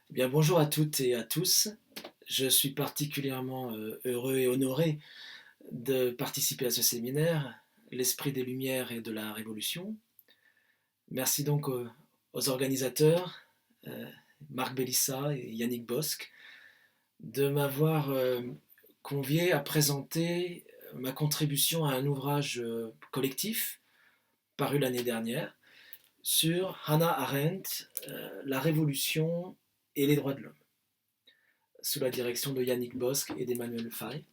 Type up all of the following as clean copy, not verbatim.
Eh bien, bonjour à toutes et à tous. Je suis particulièrement heureux et honoré de participer à ce séminaire, L'Esprit des Lumières et de la Révolution. Merci donc aux organisateurs, euh, Marc Bélissa et Yannick Bosque, de m'avoir convié à présenter ma contribution à un ouvrage collectif paru l'année dernière sur Hannah Arendt, la Révolution et les droits de l'homme, sous la direction de Yannick Bosque et d'Emmanuel Faye.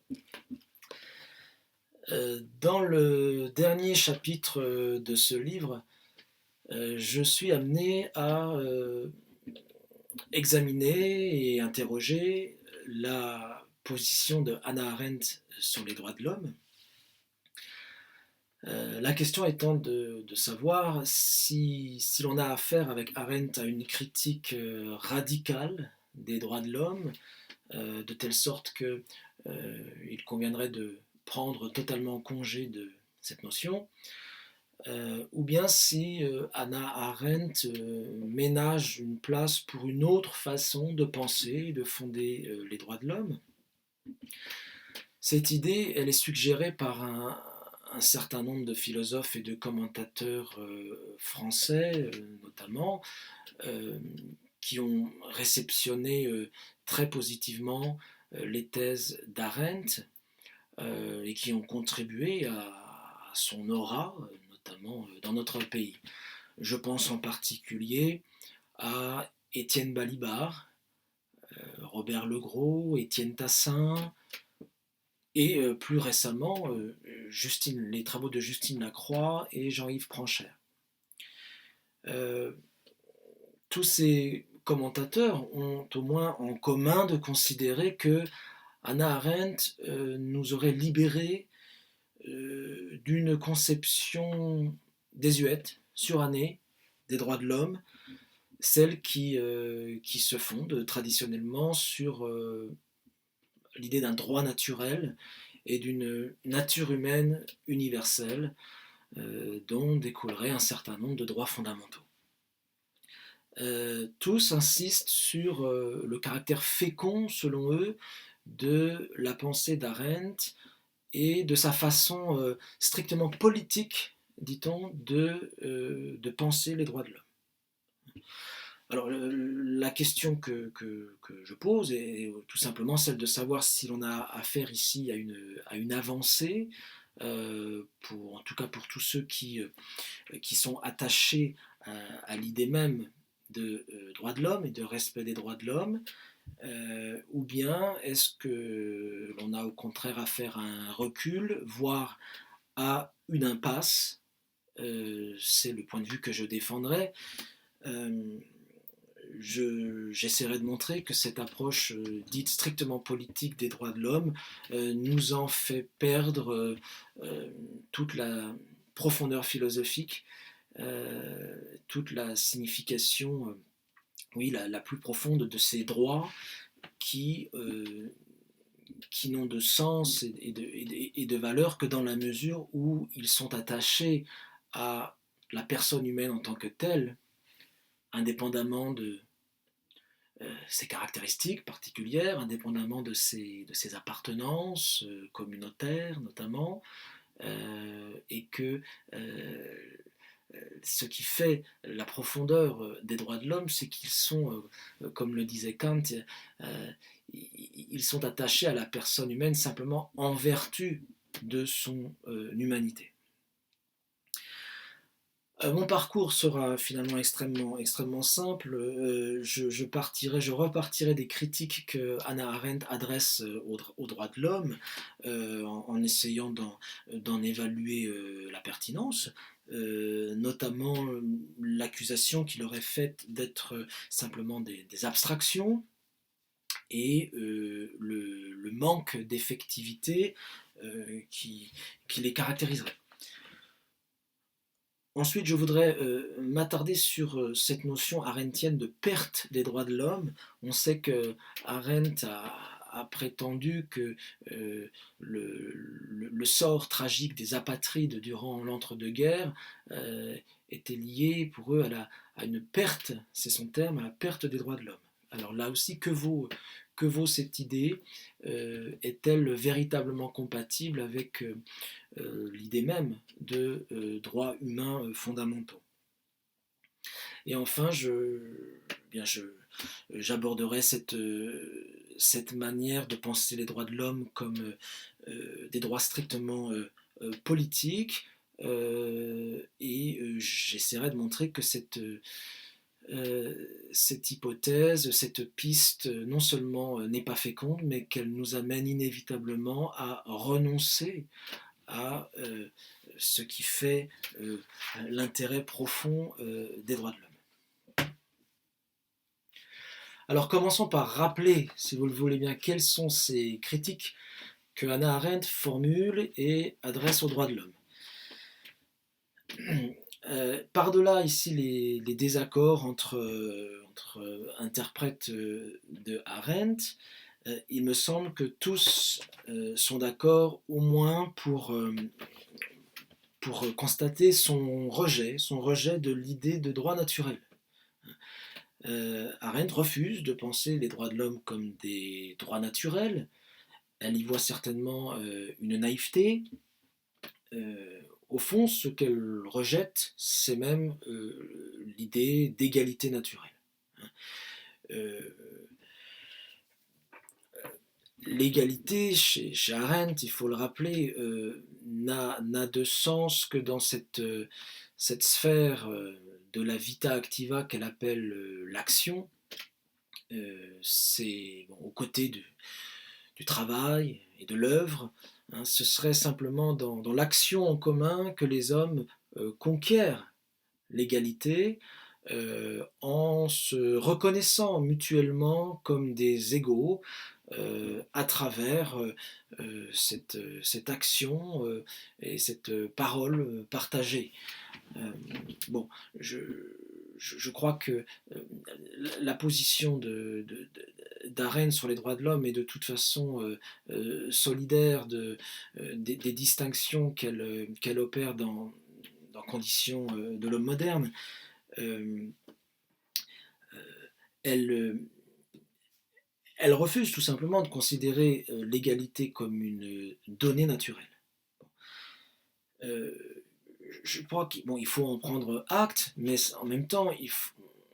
Dans le dernier chapitre de ce livre, je suis amené à examiner et interroger la position de Hannah Arendt sur les droits de l'homme. La question étant de savoir si l'on a affaire avec Arendt à une critique radicale des droits de l'homme, de telle sorte qu'il conviendrait de prendre totalement congé de cette notion, ou bien si Hannah Arendt ménage une place pour une autre façon de penser et de fonder les droits de l'homme. Cette idée, elle est suggérée par un certain nombre de philosophes et de commentateurs français, notamment, euh, qui ont réceptionné très positivement les thèses d'Arendt et qui ont contribué à son aura, notamment dans notre pays. Je pense en particulier à Étienne Balibar, Robert Legros, Étienne Tassin, et plus récemment les travaux de Justine Lacroix et Jean-Yves Pranchère. Tous ces commentateurs ont au moins en commun de considérer que Hannah Arendt nous aurait libérés d'une conception désuète, surannée des droits de l'homme, celle qui se fonde traditionnellement sur l'idée d'un droit naturel et d'une nature humaine universelle dont découlerait un certain nombre de droits fondamentaux. Tous insistent sur le caractère fécond, selon eux, de la pensée d'Arendt et de sa façon strictement politique, dit-on, de penser les droits de l'homme. Alors la question que je pose est tout simplement celle de savoir si l'on a affaire ici à une avancée, en tout cas pour tous ceux qui sont attachés à l'idée même de droits de l'homme et de respect des droits de l'homme, ou bien est-ce que l'on a au contraire affaire à un recul, voire à une impasse. C'est le point de vue que je défendrai. Euh, J'essaierai de montrer que cette approche dite strictement politique des droits de l'homme nous en fait perdre toute la profondeur philosophique, toute la signification, oui, la plus profonde de ces droits qui n'ont de sens et de valeur que dans la mesure où ils sont attachés à la personne humaine en tant que telle, indépendamment de ses caractéristiques particulières, indépendamment de ses appartenances communautaires notamment, et que ce qui fait la profondeur des droits de l'homme, c'est qu'ils sont, comme le disait Kant, ils sont attachés à la personne humaine simplement en vertu de son humanité. Mon parcours sera finalement extrêmement simple. Je repartirai des critiques que Hannah Arendt adresse aux droits de l'homme en essayant d'en évaluer la pertinence, notamment l'accusation qu'il aurait faite d'être simplement des abstractions et le manque d'effectivité qui les caractériserait. Ensuite, je voudrais m'attarder sur cette notion arendtienne de perte des droits de l'homme. On sait que Arendt a prétendu que le sort tragique des apatrides durant l'entre-deux-guerres était lié pour eux à une perte, c'est son terme, à la perte des droits de l'homme. Alors là aussi, que vaut cette idée? Est-elle véritablement compatible avec l'idée même de droits humains fondamentaux? Et enfin, bien, j'aborderai cette manière de penser les droits de l'homme comme des droits strictement politiques, et j'essaierai de montrer que cette hypothèse, cette piste, non seulement n'est pas féconde, mais qu'elle nous amène inévitablement à renoncer à ce qui fait l'intérêt profond des droits de l'homme. Alors commençons par rappeler, si vous le voulez bien, quelles sont ces critiques que Hannah Arendt formule et adresse aux droits de l'homme. Par-delà ici les désaccords entre interprètes de Arendt, il me semble que tous sont d'accord au moins pour constater son rejet de l'idée de droit naturel. Arendt refuse de penser les droits de l'homme comme des droits naturels. Elle y voit certainement une naïveté. Au fond, ce qu'elle rejette, c'est même l'idée d'égalité naturelle. Euh, L'égalité, chez Arendt, il faut le rappeler, n'a de sens que dans cette sphère de la vita activa qu'elle appelle l'action. C'est bon, aux côtés du travail et de l'œuvre. Hein, ce serait simplement dans l'action en commun que les hommes conquièrent l'égalité, en se reconnaissant mutuellement comme des égaux à travers cette action et cette parole partagée. Bon, je crois que la position d'Arendt sur les droits de l'homme est de toute façon solidaire des distinctions qu'elle opère dans conditions de l'homme moderne. Elle, elle refuse tout simplement de considérer l'égalité comme une donnée naturelle. Euh, je crois qu'il faut en prendre acte, mais en même temps,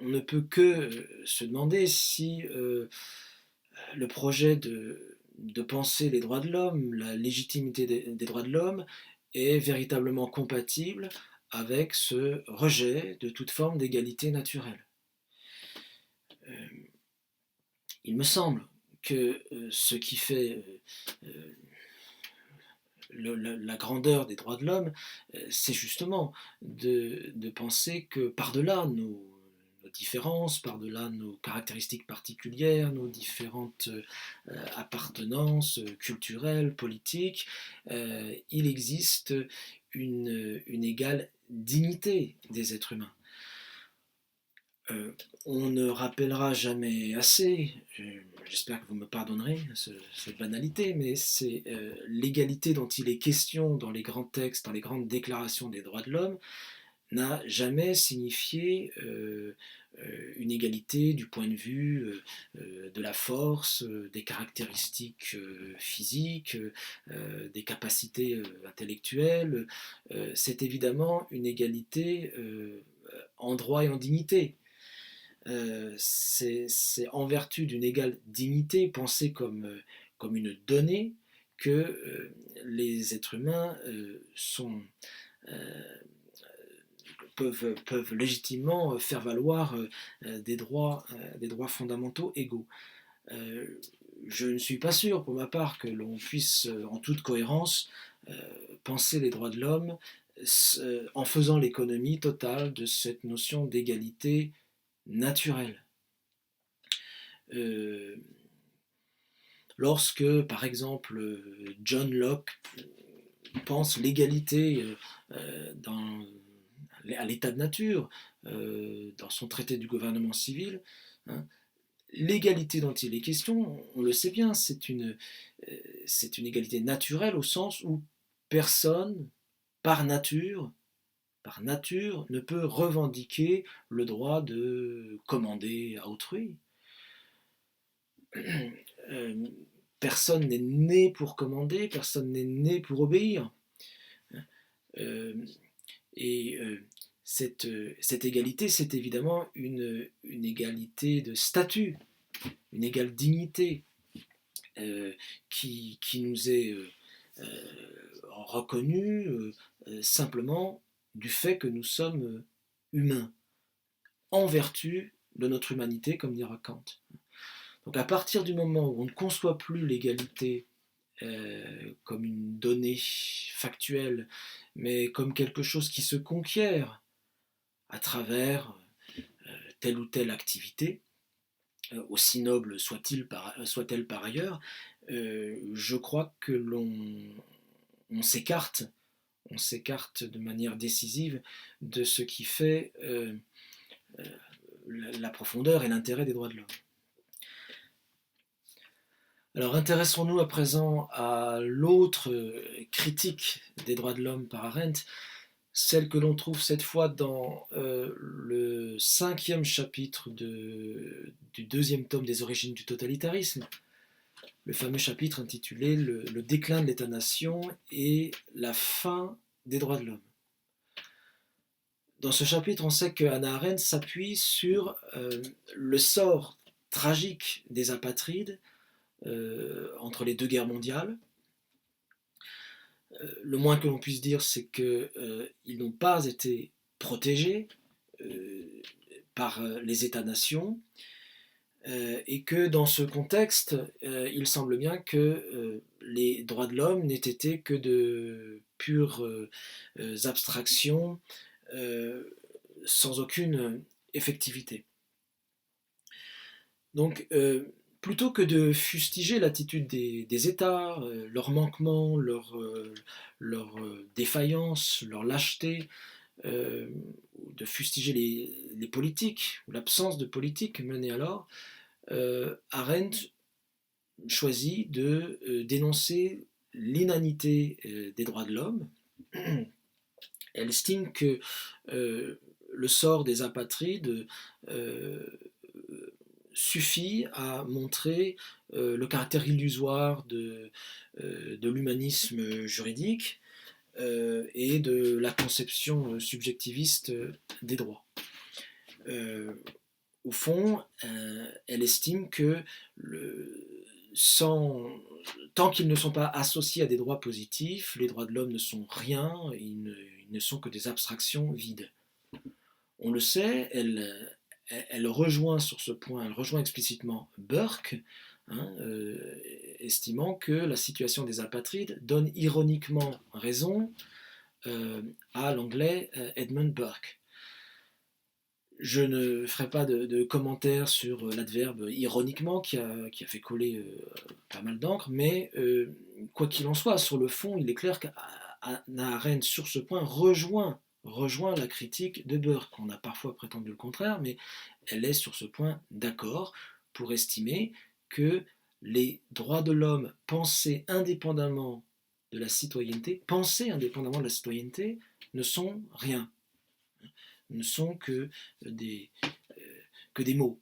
on ne peut que se demander si le projet de penser les droits de l'homme, la légitimité des droits de l'homme, est véritablement compatible avec ce rejet de toute forme d'égalité naturelle. Il me semble que ce qui fait la grandeur des droits de l'homme, c'est justement de penser que par-delà nos différences, par-delà nos caractéristiques particulières, nos différentes appartenances culturelles, politiques, il existe une égale dignité des êtres humains. On ne rappellera jamais assez, j'espère que vous me pardonnerez cette banalité, mais c'est l'égalité dont il est question dans les grands textes, dans les grandes déclarations des droits de l'homme, n'a jamais signifié une égalité du point de vue de la force, des caractéristiques physiques, des capacités intellectuelles. C'est évidemment une égalité en droit et en dignité. C'est en vertu d'une égale dignité pensée comme une donnée que les êtres humains peuvent légitimement faire valoir des droits fondamentaux égaux. Je ne suis pas sûr, pour ma part, que l'on puisse, en toute cohérence, penser les droits de l'homme en faisant l'économie totale de cette notion d'égalité naturelle. Lorsque, par exemple, John Locke pense l'égalité à l'état de nature, dans son traité du gouvernement civil, hein, l'égalité dont il est question, on le sait bien, c'est une égalité naturelle au sens où personne, par nature, ne peut revendiquer le droit de commander à autrui. euh, personne n'est né pour commander, personne n'est né pour obéir. Euh, et cette égalité, c'est évidemment une égalité de statut, une égale dignité qui nous est reconnue simplement du fait que nous sommes humains, en vertu de notre humanité, comme dira Kant. Donc à partir du moment où on ne conçoit plus l'égalité comme une donnée factuelle, mais comme quelque chose qui se conquiert à travers telle ou telle activité, aussi noble soit-elle par ailleurs, je crois que on s'écarte de manière décisive de ce qui fait la profondeur et l'intérêt des droits de l'homme. Alors intéressons-nous à présent à l'autre critique des droits de l'homme par Arendt, celle que l'on trouve cette fois dans le 5e chapitre du 2e tome des origines du totalitarisme, le fameux chapitre intitulé le déclin de l'État-nation et la fin des droits de l'homme. Dans ce chapitre, on sait que Hannah Arendt s'appuie sur le sort tragique des apatrides entre les deux guerres mondiales. Le moins que l'on puisse dire, c'est qu'ils n'ont pas été protégés par les États-nations et que dans ce contexte, il semble bien que les droits de l'homme n'aient été que de pures abstractions sans aucune effectivité. Donc, plutôt que de fustiger l'attitude des États, leurs manquements, leur défaillance, leur lâcheté, de fustiger les politiques, ou l'absence de politique menée alors, Arendt choisit de dénoncer l'inanité des droits de l'homme. Elle estime que le sort des apatrides suffit à montrer le caractère illusoire de l'humanisme juridique et de la conception subjectiviste des droits. Au fond, elle estime que tant qu'ils ne sont pas associés à des droits positifs, les droits de l'homme ne sont rien, ils ne sont que des abstractions vides. On le sait, elle rejoint sur ce point, elle rejoint explicitement Burke, estimant que la situation des apatrides donne ironiquement raison à l'anglais Edmund Burke. Je ne ferai pas de commentaires sur l'adverbe ironiquement qui a fait coller pas mal d'encre, mais quoi qu'il en soit, sur le fond, il est clair qu'Hannah Arendt, sur ce point, rejoint la critique de Burke. On a parfois prétendu le contraire, mais elle est sur ce point d'accord pour estimer que les droits de l'homme pensés indépendamment de la citoyenneté, ne sont rien, ne sont que des mots.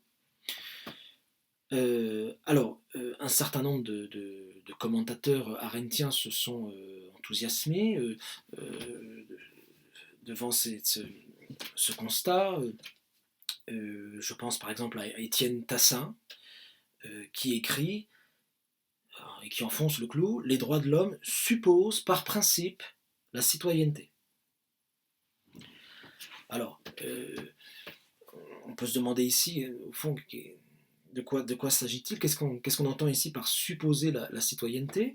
Alors, un certain nombre de commentateurs arendtiens se sont enthousiasmés devant ce constat. Je pense par exemple à Étienne Tassin, qui écrit, et qui enfonce le clou, les droits de l'homme supposent par principe la citoyenneté. Alors, on peut se demander ici, au fond, de quoi s'agit-il? Qu'est-ce qu'on entend ici par supposer la citoyenneté?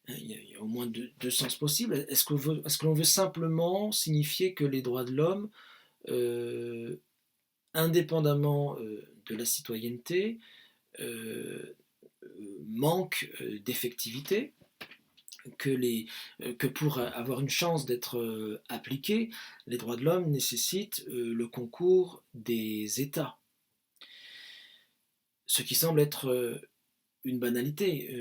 Il y a au moins deux sens possibles. Est-ce que l'on veut simplement signifier que les droits de l'homme, indépendamment de la citoyenneté, manquent d'effectivité, que pour avoir une chance d'être appliqués, les droits de l'homme nécessitent le concours des États. Ce qui semble être une banalité.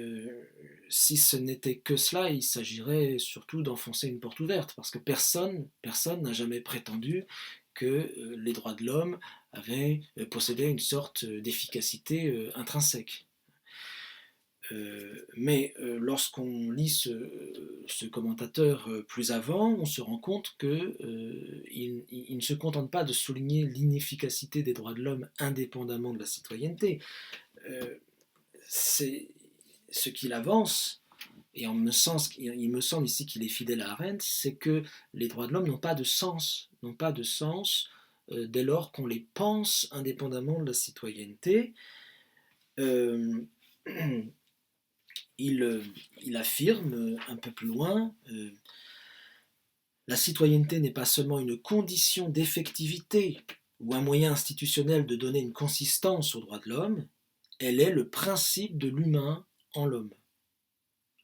Si ce n'était que cela, il s'agirait surtout d'enfoncer une porte ouverte, parce que personne n'a jamais prétendu que les droits de l'homme possédaient une sorte d'efficacité intrinsèque. Mais lorsqu'on lit ce commentateur plus avant, on se rend compte qu'il ne se contente pas de souligner l'inefficacité des droits de l'homme indépendamment de la citoyenneté. C'est ce qu'il avance, et il me semble ici qu'il est fidèle à Arendt, c'est que les droits de l'homme n'ont pas de sens, dès lors qu'on les pense indépendamment de la citoyenneté. Euh, il affirme un peu plus loin, la citoyenneté n'est pas seulement une condition d'effectivité ou un moyen institutionnel de donner une consistance aux droits de l'homme, elle est le principe de l'humain en l'homme.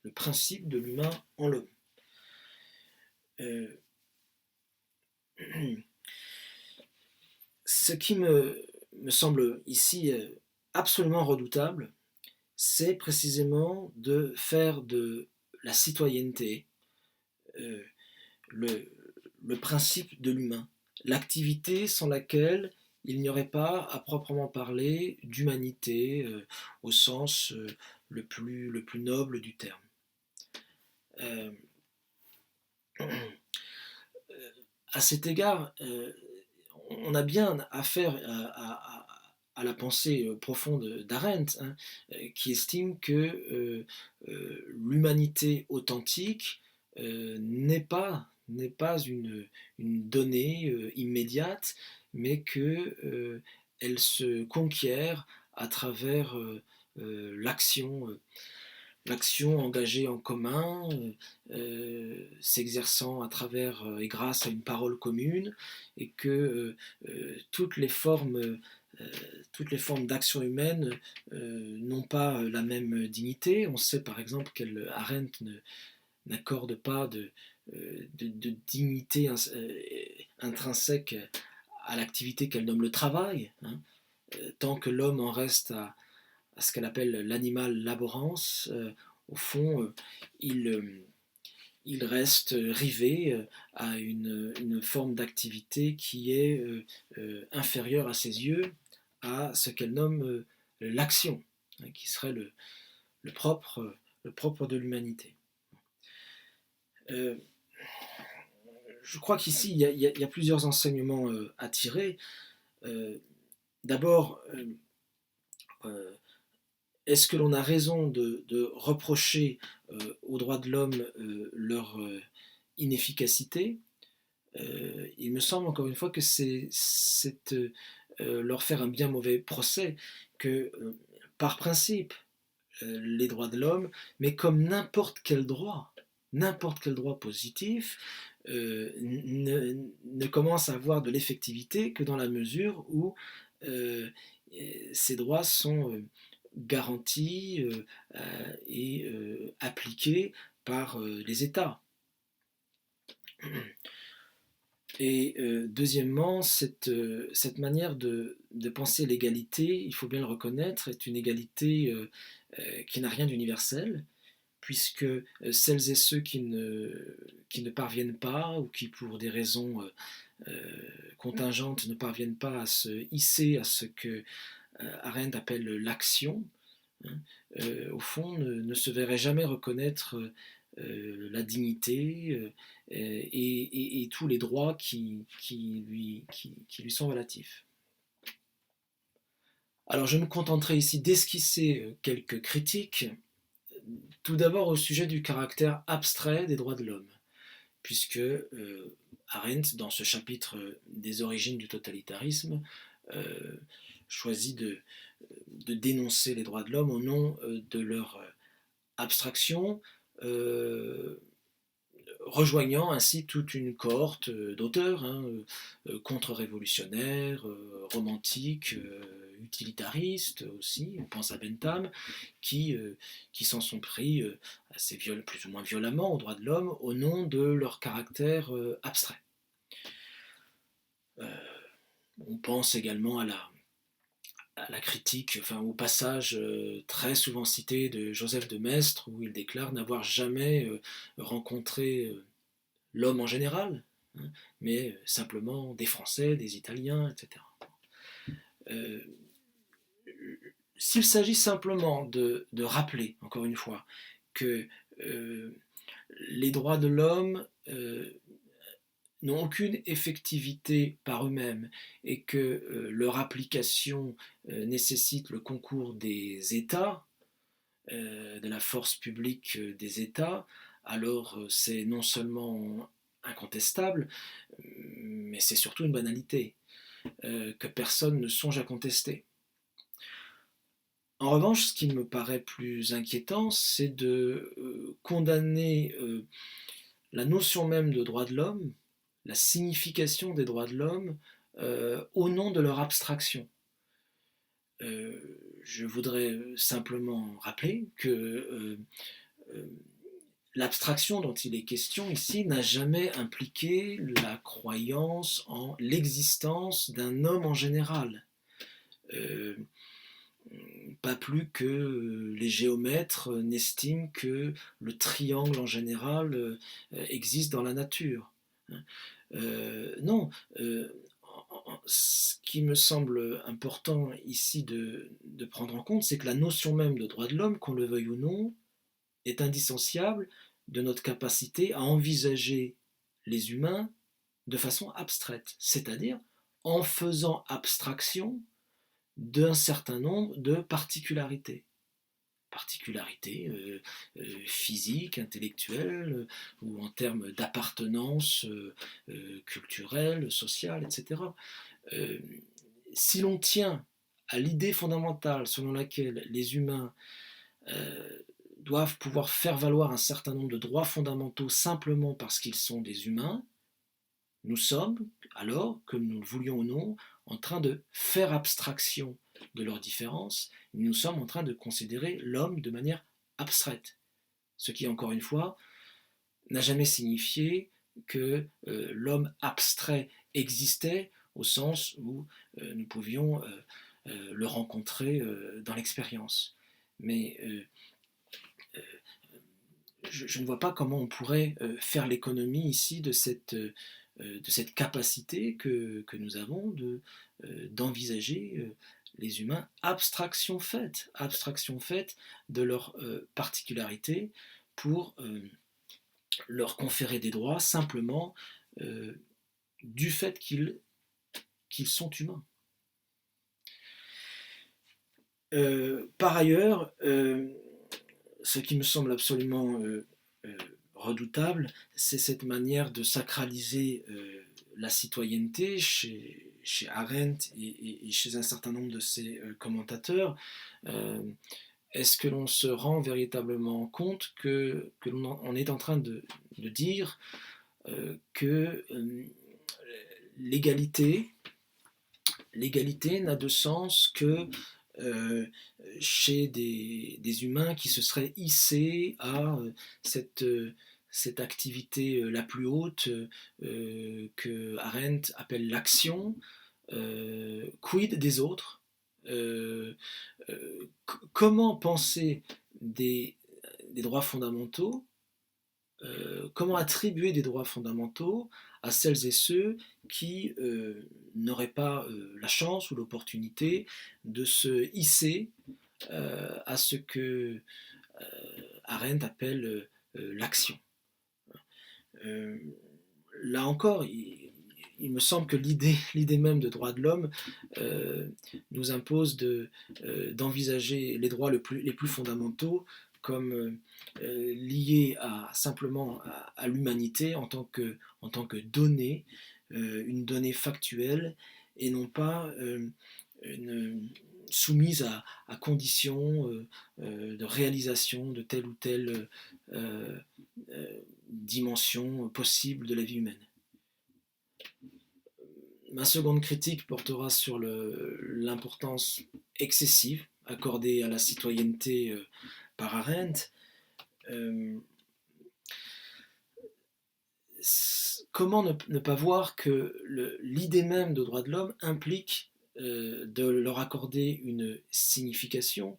Le principe de l'humain en l'homme. Ce qui me semble ici absolument redoutable, c'est précisément de faire de la citoyenneté le principe de l'humain, l'activité sans laquelle il n'y aurait pas à proprement parler d'humanité au sens le plus noble du terme. À cet égard, on a bien affaire à la pensée profonde d'Arendt, hein, qui estime que l'humanité authentique n'est pas une donnée immédiate, mais qu'elle se conquiert à travers l'action engagée en commun, s'exerçant à travers et grâce à une parole commune, et que toutes les formes d'action humaine n'ont pas la même dignité. On sait par exemple qu'Arendt n'accorde pas de dignité intrinsèque à l'activité qu'elle nomme le travail, hein, tant que l'homme en reste à ce qu'elle appelle l'animal laborance, au fond, il reste rivé à une forme d'activité qui est inférieure à ses yeux à ce qu'elle nomme l'action, hein, qui serait le propre de l'humanité. Je crois qu'ici, il y a plusieurs enseignements à tirer. D'abord, est-ce que l'on a raison de reprocher aux droits de l'homme leur inefficacité? Il me semble encore une fois que c'est leur faire un bien mauvais procès, que par principe, les droits de l'homme, mais comme n'importe quel droit positif, ne commence à avoir de l'effectivité que dans la mesure où ces droits sont garantis et appliqués par les États. Et deuxièmement, cette manière de penser l'égalité, il faut bien le reconnaître, est une égalité qui n'a rien d'universel, puisque celles et ceux qui ne parviennent pas, ou qui pour des raisons contingentes ne parviennent pas à se hisser à ce que Arendt appelle l'action, hein, au fond ne se verraient jamais reconnaître la dignité et tous les droits qui lui sont relatifs. Alors je me contenterai ici d'esquisser quelques critiques, tout d'abord au sujet du caractère abstrait des droits de l'homme, puisque Arendt, dans ce chapitre des origines du totalitarisme, choisit de dénoncer les droits de l'homme au nom de leur abstraction, rejoignant ainsi toute une cohorte d'auteurs, hein, contre-révolutionnaires, romantiques, utilitaristes aussi, on pense à Bentham, qui s'en sont pris assez plus ou moins violemment aux droits de l'homme au nom de leur caractère abstrait. On pense également à la critique, enfin au passage très souvent cité de Joseph de Maistre, où il déclare n'avoir jamais rencontré l'homme en général, hein, mais simplement des Français, des Italiens, etc. s'il s'agit simplement de rappeler, encore une fois, que les droits de l'homme n'ont aucune effectivité par eux-mêmes et que leur application nécessite le concours des États, de la force publique des États, alors c'est non seulement incontestable, mais c'est surtout une banalité que personne ne songe à contester. En revanche, ce qui me paraît plus inquiétant, c'est de condamner la notion même de droits de l'homme, la signification des droits de l'homme, au nom de leur abstraction. Je voudrais simplement rappeler que l'abstraction dont il est question ici n'a jamais impliqué la croyance en l'existence d'un homme en général. Euh, Pas plus que les géomètres n'estiment que le triangle en général existe dans la nature. Non, ce qui me semble important ici de prendre en compte, c'est que la notion même de droit de l'homme, qu'on le veuille ou non, est indissociable de notre capacité à envisager les humains de façon abstraite, c'est-à-dire en faisant abstraction d'un certain nombre de particularités. Particularités physiques, intellectuelles, ou en termes d'appartenance culturelle, sociale, etc. Euh, Si l'on tient à l'idée fondamentale selon laquelle les humains doivent pouvoir faire valoir un certain nombre de droits fondamentaux simplement parce qu'ils sont des humains, nous sommes alors, que nous le voulions ou non, en train de faire abstraction de leurs différences. Nous sommes en train de considérer l'homme de manière abstraite. Ce qui, encore une fois, n'a jamais signifié que l'homme abstrait existait au sens où nous pouvions le rencontrer dans l'expérience. Mais je ne vois pas comment on pourrait faire l'économie ici de cette capacité que nous avons d'envisager les humains abstraction faite de leurs particularités pour leur conférer des droits simplement euh, du fait qu'ils sont humains. Par ailleurs, ce qui me semble absolument redoutable, c'est cette manière de sacraliser la citoyenneté chez Arendt et chez un certain nombre de ses commentateurs. Est-ce que l'on se rend véritablement compte que l'on est en train de dire que l'égalité n'a de sens que euh, chez des humains qui se seraient hissés à cette activité la plus haute que Arendt appelle l'action, quid des autres. euh, Comment penser des droits fondamentaux, comment attribuer des droits fondamentaux à celles et ceux qui n'auraient pas la chance ou l'opportunité de se hisser à ce que Arendt appelle l'action. Euh, Là encore, il me semble que l'idée même de droit de l'homme nous impose d'envisager les droits les plus fondamentaux comme liés simplement à l'humanité en tant que donnée, une donnée factuelle, et non pas une, soumise à conditions de réalisation de telle ou telle euh, dimension possible de la vie humaine. Ma seconde critique portera sur l'importance excessive accordée à la citoyenneté par Arendt. Euh, Comment ne pas voir que l'idée même de droit de l'homme implique de leur accorder une signification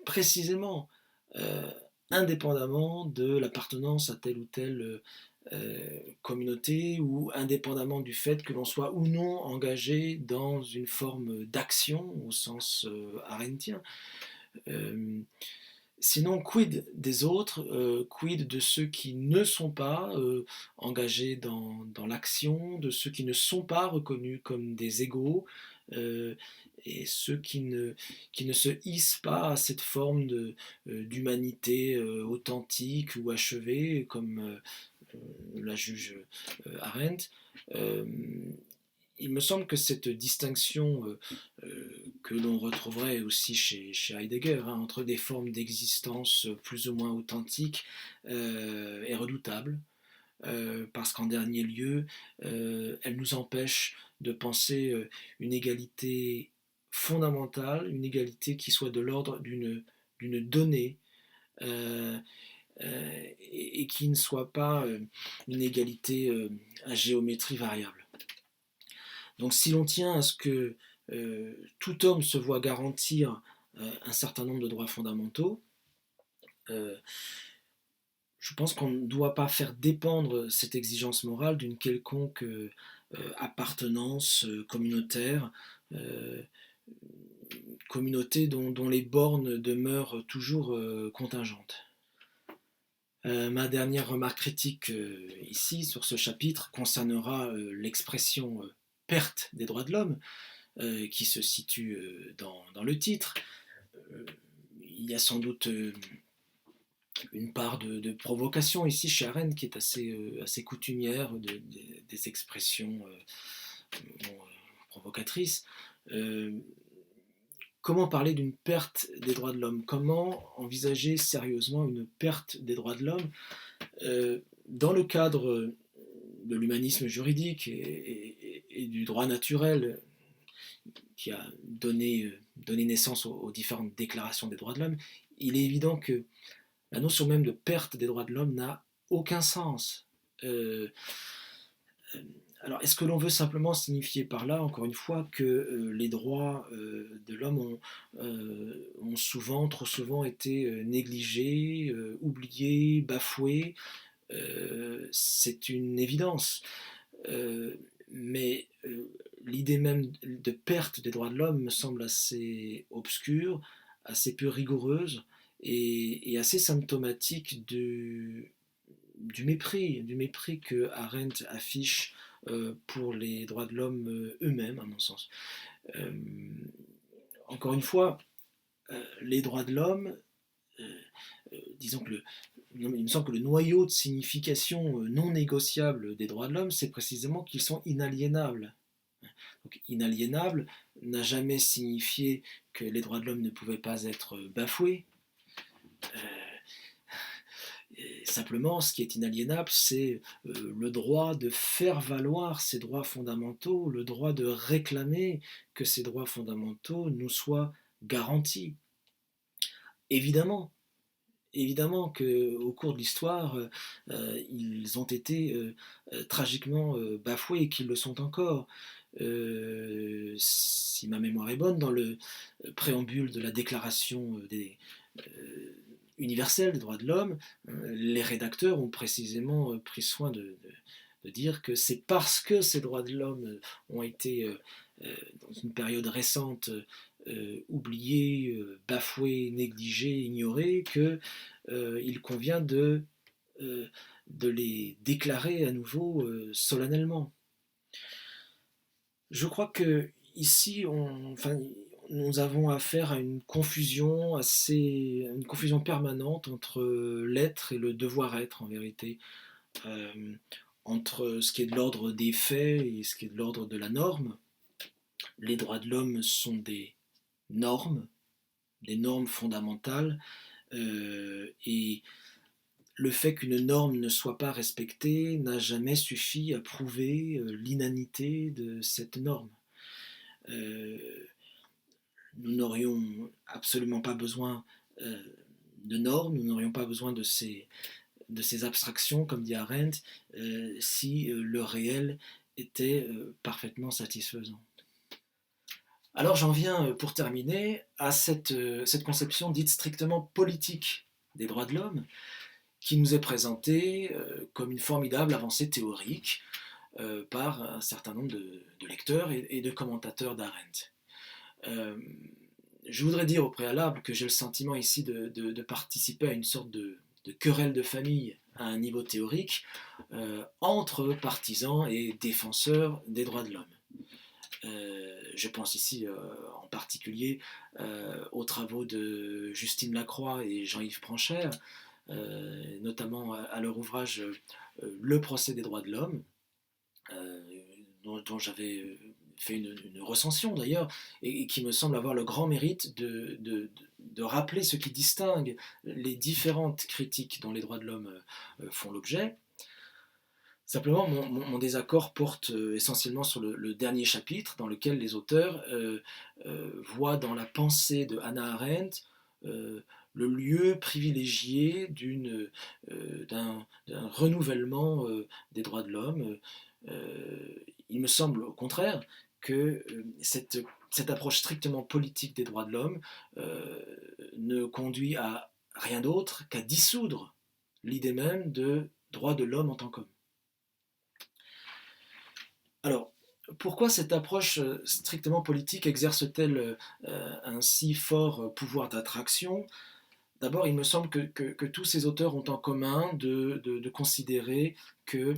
précisément euh, indépendamment de l'appartenance à telle ou telle communauté ou indépendamment du fait que l'on soit ou non engagé dans une forme d'action au sens arendtien. Euh, Sinon, quid des autres, quid de ceux qui ne sont pas engagés dans l'action, de ceux qui ne sont pas reconnus comme des égaux, euh, et ceux qui ne se hissent pas à cette forme d'humanité authentique ou achevée, comme la juge Arendt. Euh, il me semble que cette distinction que l'on retrouverait aussi chez Heidegger, hein, entre des formes d'existence plus ou moins authentiques, est redoutable, parce qu'en dernier lieu, elle nous empêche de penser une égalité fondamentale, une égalité qui soit de l'ordre d'une donnée, euh, et qui ne soit pas une égalité à géométrie variable. Donc si l'on tient à ce que tout homme se voit garantir un certain nombre de droits fondamentaux, euh, je pense qu'on ne doit pas faire dépendre cette exigence morale d'une quelconque appartenance communautaire, euh, communauté dont les bornes demeurent toujours contingentes. Ma dernière remarque critique ici sur ce chapitre concernera l'expression perte des droits de l'homme qui se situe dans le titre. Euh, il y a sans doute une part de provocation ici chez Arendt qui est assez coutumière des expressions bon, provocatrices. Comment parler d'une perte des droits de l'homme? Comment envisager sérieusement une perte des droits de l'homme dans le cadre de l'humanisme juridique et du droit naturel qui a donné naissance aux différentes déclarations des droits de l'homme? Il est évident que la notion même de perte des droits de l'homme n'a aucun sens. Euh, alors, est-ce que l'on veut simplement signifier par là, encore une fois, que les droits de l'homme ont souvent, trop souvent, été négligés, oubliés, bafoués? C'est une évidence. Mais l'idée même de perte des droits de l'homme me semble assez obscure, assez peu rigoureuse et assez symptomatique du mépris que Arendt affiche pour les droits de l'homme eux-mêmes, à mon sens. Euh, Encore une fois, les droits de l'homme, disons que il me semble que le noyau de signification non négociable des droits de l'homme, c'est précisément qu'ils sont inaliénables. Donc, inaliénable n'a jamais signifié que les droits de l'homme ne pouvaient pas être bafoués. Simplement, ce qui est inaliénable, c'est le droit de faire valoir ces droits fondamentaux, le droit de réclamer que ces droits fondamentaux nous soient garantis. Évidemment, évidemment qu'au cours de l'histoire, ils ont été tragiquement bafoués et qu'ils le sont encore. Si ma mémoire est bonne, dans le préambule de la Déclaration universelle des droits de l'homme, les rédacteurs ont précisément pris soin de dire que c'est parce que ces droits de l'homme ont été, dans une période récente, oubliés, bafoués, négligés, ignorés, qu'il convient de les déclarer à nouveau solennellement. Je crois que ici, nous avons affaire à une confusion une confusion permanente entre l'être et le devoir-être en vérité, euh, entre ce qui est de l'ordre des faits et ce qui est de l'ordre de la norme. Les droits de l'homme sont des normes fondamentales, et le fait qu'une norme ne soit pas respectée n'a jamais suffi à prouver l'inanité de cette norme. Euh, nous n'aurions absolument pas besoin de normes, nous n'aurions pas besoin de ces abstractions, comme dit Arendt, si le réel était parfaitement satisfaisant. Alors j'en viens, pour terminer, à cette conception dite strictement politique des droits de l'homme, qui nous est présentée comme une formidable avancée théorique par un certain nombre de lecteurs et de commentateurs d'Arendt. Euh, je voudrais dire au préalable que j'ai le sentiment ici de participer à une sorte de querelle de famille à un niveau théorique entre partisans et défenseurs des droits de l'homme. Je pense ici en particulier aux travaux de Justine Lacroix et Jean-Yves Pranchère, notamment à leur ouvrage Le procès des droits de l'homme, dont j'avais fait une recension d'ailleurs, et qui me semble avoir le grand mérite de rappeler ce qui distingue les différentes critiques dont les droits de l'homme font l'objet. Simplement, mon désaccord porte essentiellement sur le dernier chapitre, dans lequel les auteurs voient dans la pensée de Hannah Arendt le lieu privilégié d'un renouvellement des droits de l'homme. Il me semble au contraire que cette approche strictement politique des droits de l'homme ne conduit à rien d'autre qu'à dissoudre l'idée même de droit de l'homme en tant qu'homme. Alors, pourquoi cette approche strictement politique exerce-t-elle un si fort pouvoir d'attraction? D'abord, il me semble que tous ces auteurs ont en commun de considérer que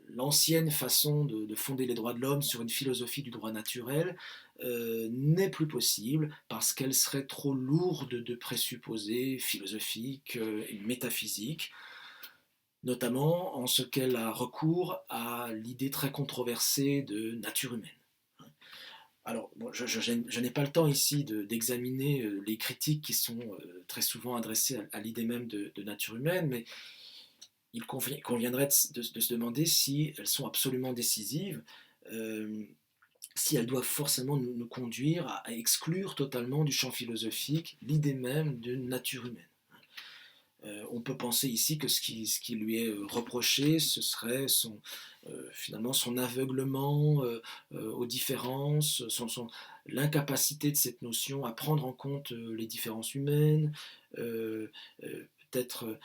l'ancienne façon de fonder les droits de l'homme sur une philosophie du droit naturel n'est plus possible parce qu'elle serait trop lourde de présupposés philosophiques et métaphysiques, notamment en ce qu'elle a recours à l'idée très controversée de nature humaine. Alors, bon, je n'ai pas le temps ici d'examiner les critiques qui sont très souvent adressées à l'idée même de nature humaine, mais il conviendrait de se demander si elles sont absolument décisives, si elles doivent forcément nous conduire à exclure totalement du champ philosophique l'idée même d'une nature humaine. On peut penser ici que ce qui lui est reproché, ce serait finalement son aveuglement aux différences, l'incapacité de cette notion à prendre en compte les différences humaines, peut-être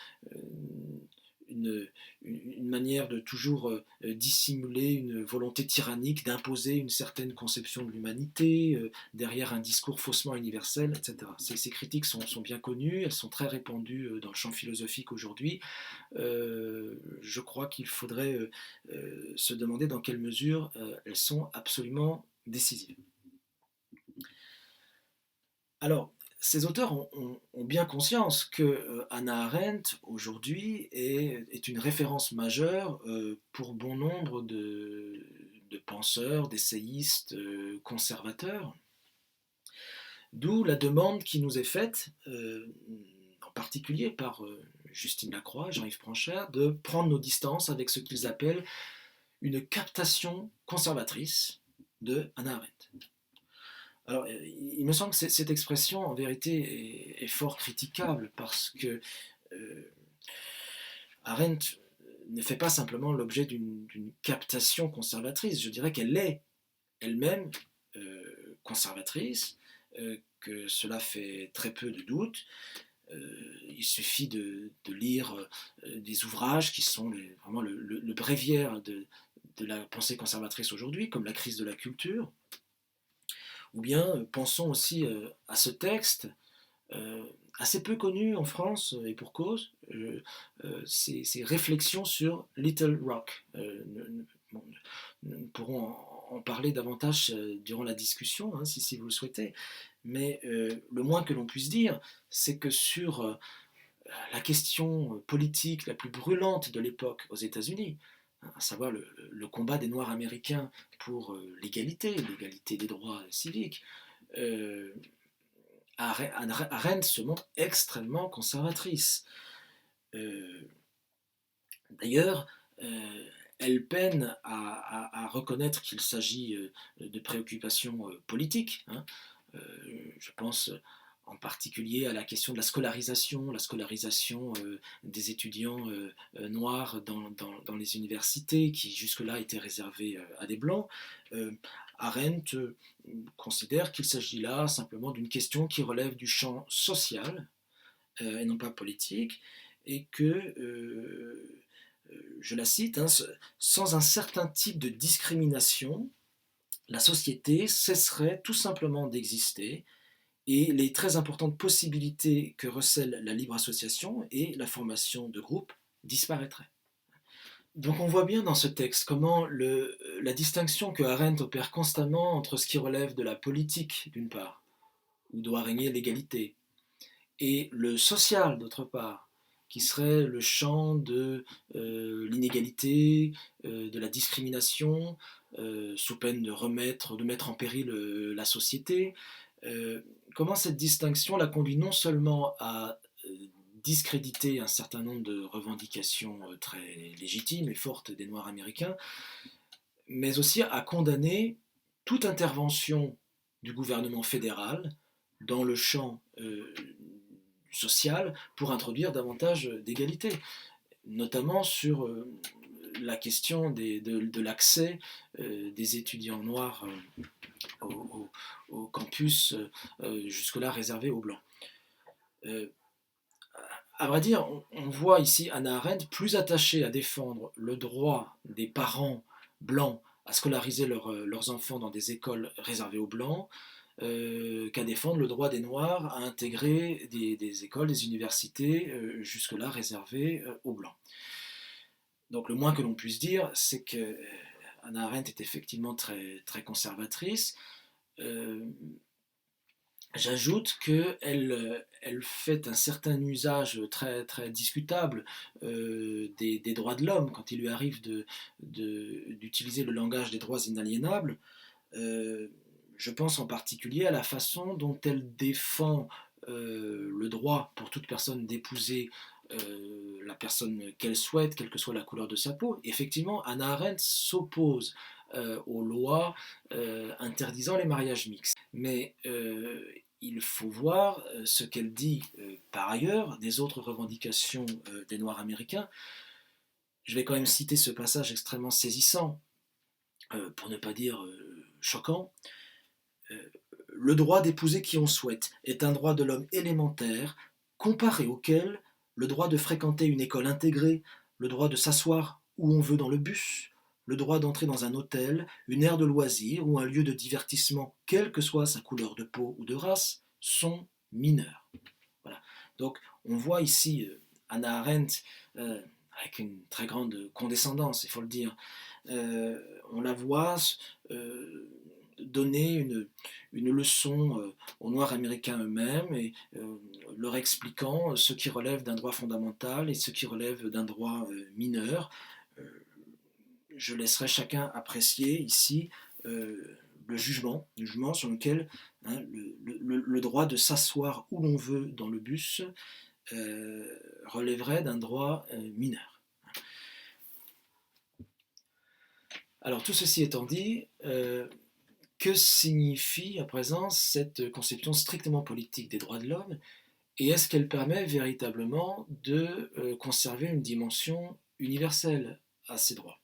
une manière de toujours dissimuler une volonté tyrannique d'imposer une certaine conception de l'humanité derrière un discours faussement universel, etc. Ces critiques sont bien connues, elles sont très répandues dans le champ philosophique aujourd'hui. Je crois qu'il faudrait se demander dans quelle mesure elles sont absolument décisives. Alors, ces auteurs ont bien conscience que Hannah Arendt, aujourd'hui, est une référence majeure pour bon nombre de penseurs, d'essayistes conservateurs, d'où la demande qui nous est faite, en particulier par Justine Lacroix et Jean-Yves Pranchère, de prendre nos distances avec ce qu'ils appellent une captation conservatrice de Hannah Arendt. Alors, il me semble que cette expression, en vérité, est fort critiquable parce que Arendt ne fait pas simplement l'objet d'une captation conservatrice. Je dirais qu'elle est elle-même conservatrice, que cela fait très peu de doute. Il suffit de lire des ouvrages qui sont vraiment le bréviaire de la pensée conservatrice aujourd'hui, comme La crise de la culture. Ou bien pensons aussi à ce texte assez peu connu en France et pour cause, ces réflexions sur Little Rock. Nous pourrons en parler davantage durant la discussion, hein, si vous le souhaitez, mais le moins que l'on puisse dire, c'est que sur la question politique la plus brûlante de l'époque aux États-Unis, à savoir le combat des Noirs américains pour l'égalité des droits civiques, Arendt se montre extrêmement conservatrice. D'ailleurs, elle peine à reconnaître qu'il s'agit de préoccupations politiques. Hein. Je pense en particulier à la question de la scolarisation des étudiants noirs dans les universités, qui jusque-là étaient réservées à des blancs. Arendt considère qu'il s'agit là simplement d'une question qui relève du champ social et non pas politique, et que, je la cite, hein, sans un certain type de discrimination, la société cesserait tout simplement d'exister et les très importantes possibilités que recèle la libre association et la formation de groupes disparaîtraient. Donc on voit bien dans ce texte comment la distinction que Arendt opère constamment entre ce qui relève de la politique d'une part, où doit régner l'égalité, et le social d'autre part, qui serait le champ de l'inégalité, de la discrimination, sous peine de mettre en péril la société. Comment cette distinction la conduit non seulement à discréditer un certain nombre de revendications très légitimes et fortes des Noirs américains, mais aussi à condamner toute intervention du gouvernement fédéral dans le champ social pour introduire davantage d'égalité, notamment sur la question de l'accès des étudiants noirs au campus jusque-là réservé aux Blancs. À vrai dire, on voit ici Hannah Arendt plus attachée à défendre le droit des parents blancs à scolariser leurs enfants dans des écoles réservées aux Blancs, qu'à défendre le droit des Noirs à intégrer des écoles, des universités jusque-là réservées aux Blancs. Donc le moins que l'on puisse dire, c'est que Hannah Arendt est effectivement très, très conservatrice. J'ajoute qu'elle elle fait un certain usage très, très discutable des droits de l'homme quand il lui arrive d'utiliser le langage des droits inaliénables. Je pense en particulier à la façon dont elle défend le droit pour toute personne d'épouser la personne qu'elle souhaite, quelle que soit la couleur de sa peau. Effectivement, Hannah Arendt s'oppose aux lois interdisant les mariages mixtes. Mais il faut voir ce qu'elle dit par ailleurs des autres revendications des Noirs américains. Je vais quand même citer ce passage extrêmement saisissant, pour ne pas dire choquant. Le droit d'épouser qui on souhaite est un droit de l'homme élémentaire, comparé auquel le droit de fréquenter une école intégrée, le droit de s'asseoir où on veut dans le bus, le droit d'entrer dans un hôtel, une aire de loisirs ou un lieu de divertissement, quelle que soit sa couleur de peau ou de race, sont mineurs. Voilà. Donc on voit ici Hannah Arendt avec une très grande condescendance, il faut le dire. On la voit donner une leçon aux Noirs américains eux-mêmes et leur expliquant ce qui relève d'un droit fondamental et ce qui relève d'un droit mineur. Je laisserai chacun apprécier ici le jugement sur lequel le droit de s'asseoir où l'on veut dans le bus relèverait d'un droit mineur. Alors tout ceci étant dit, que signifie à présent cette conception strictement politique des droits de l'homme et est-ce qu'elle permet véritablement de conserver une dimension universelle à ces droits?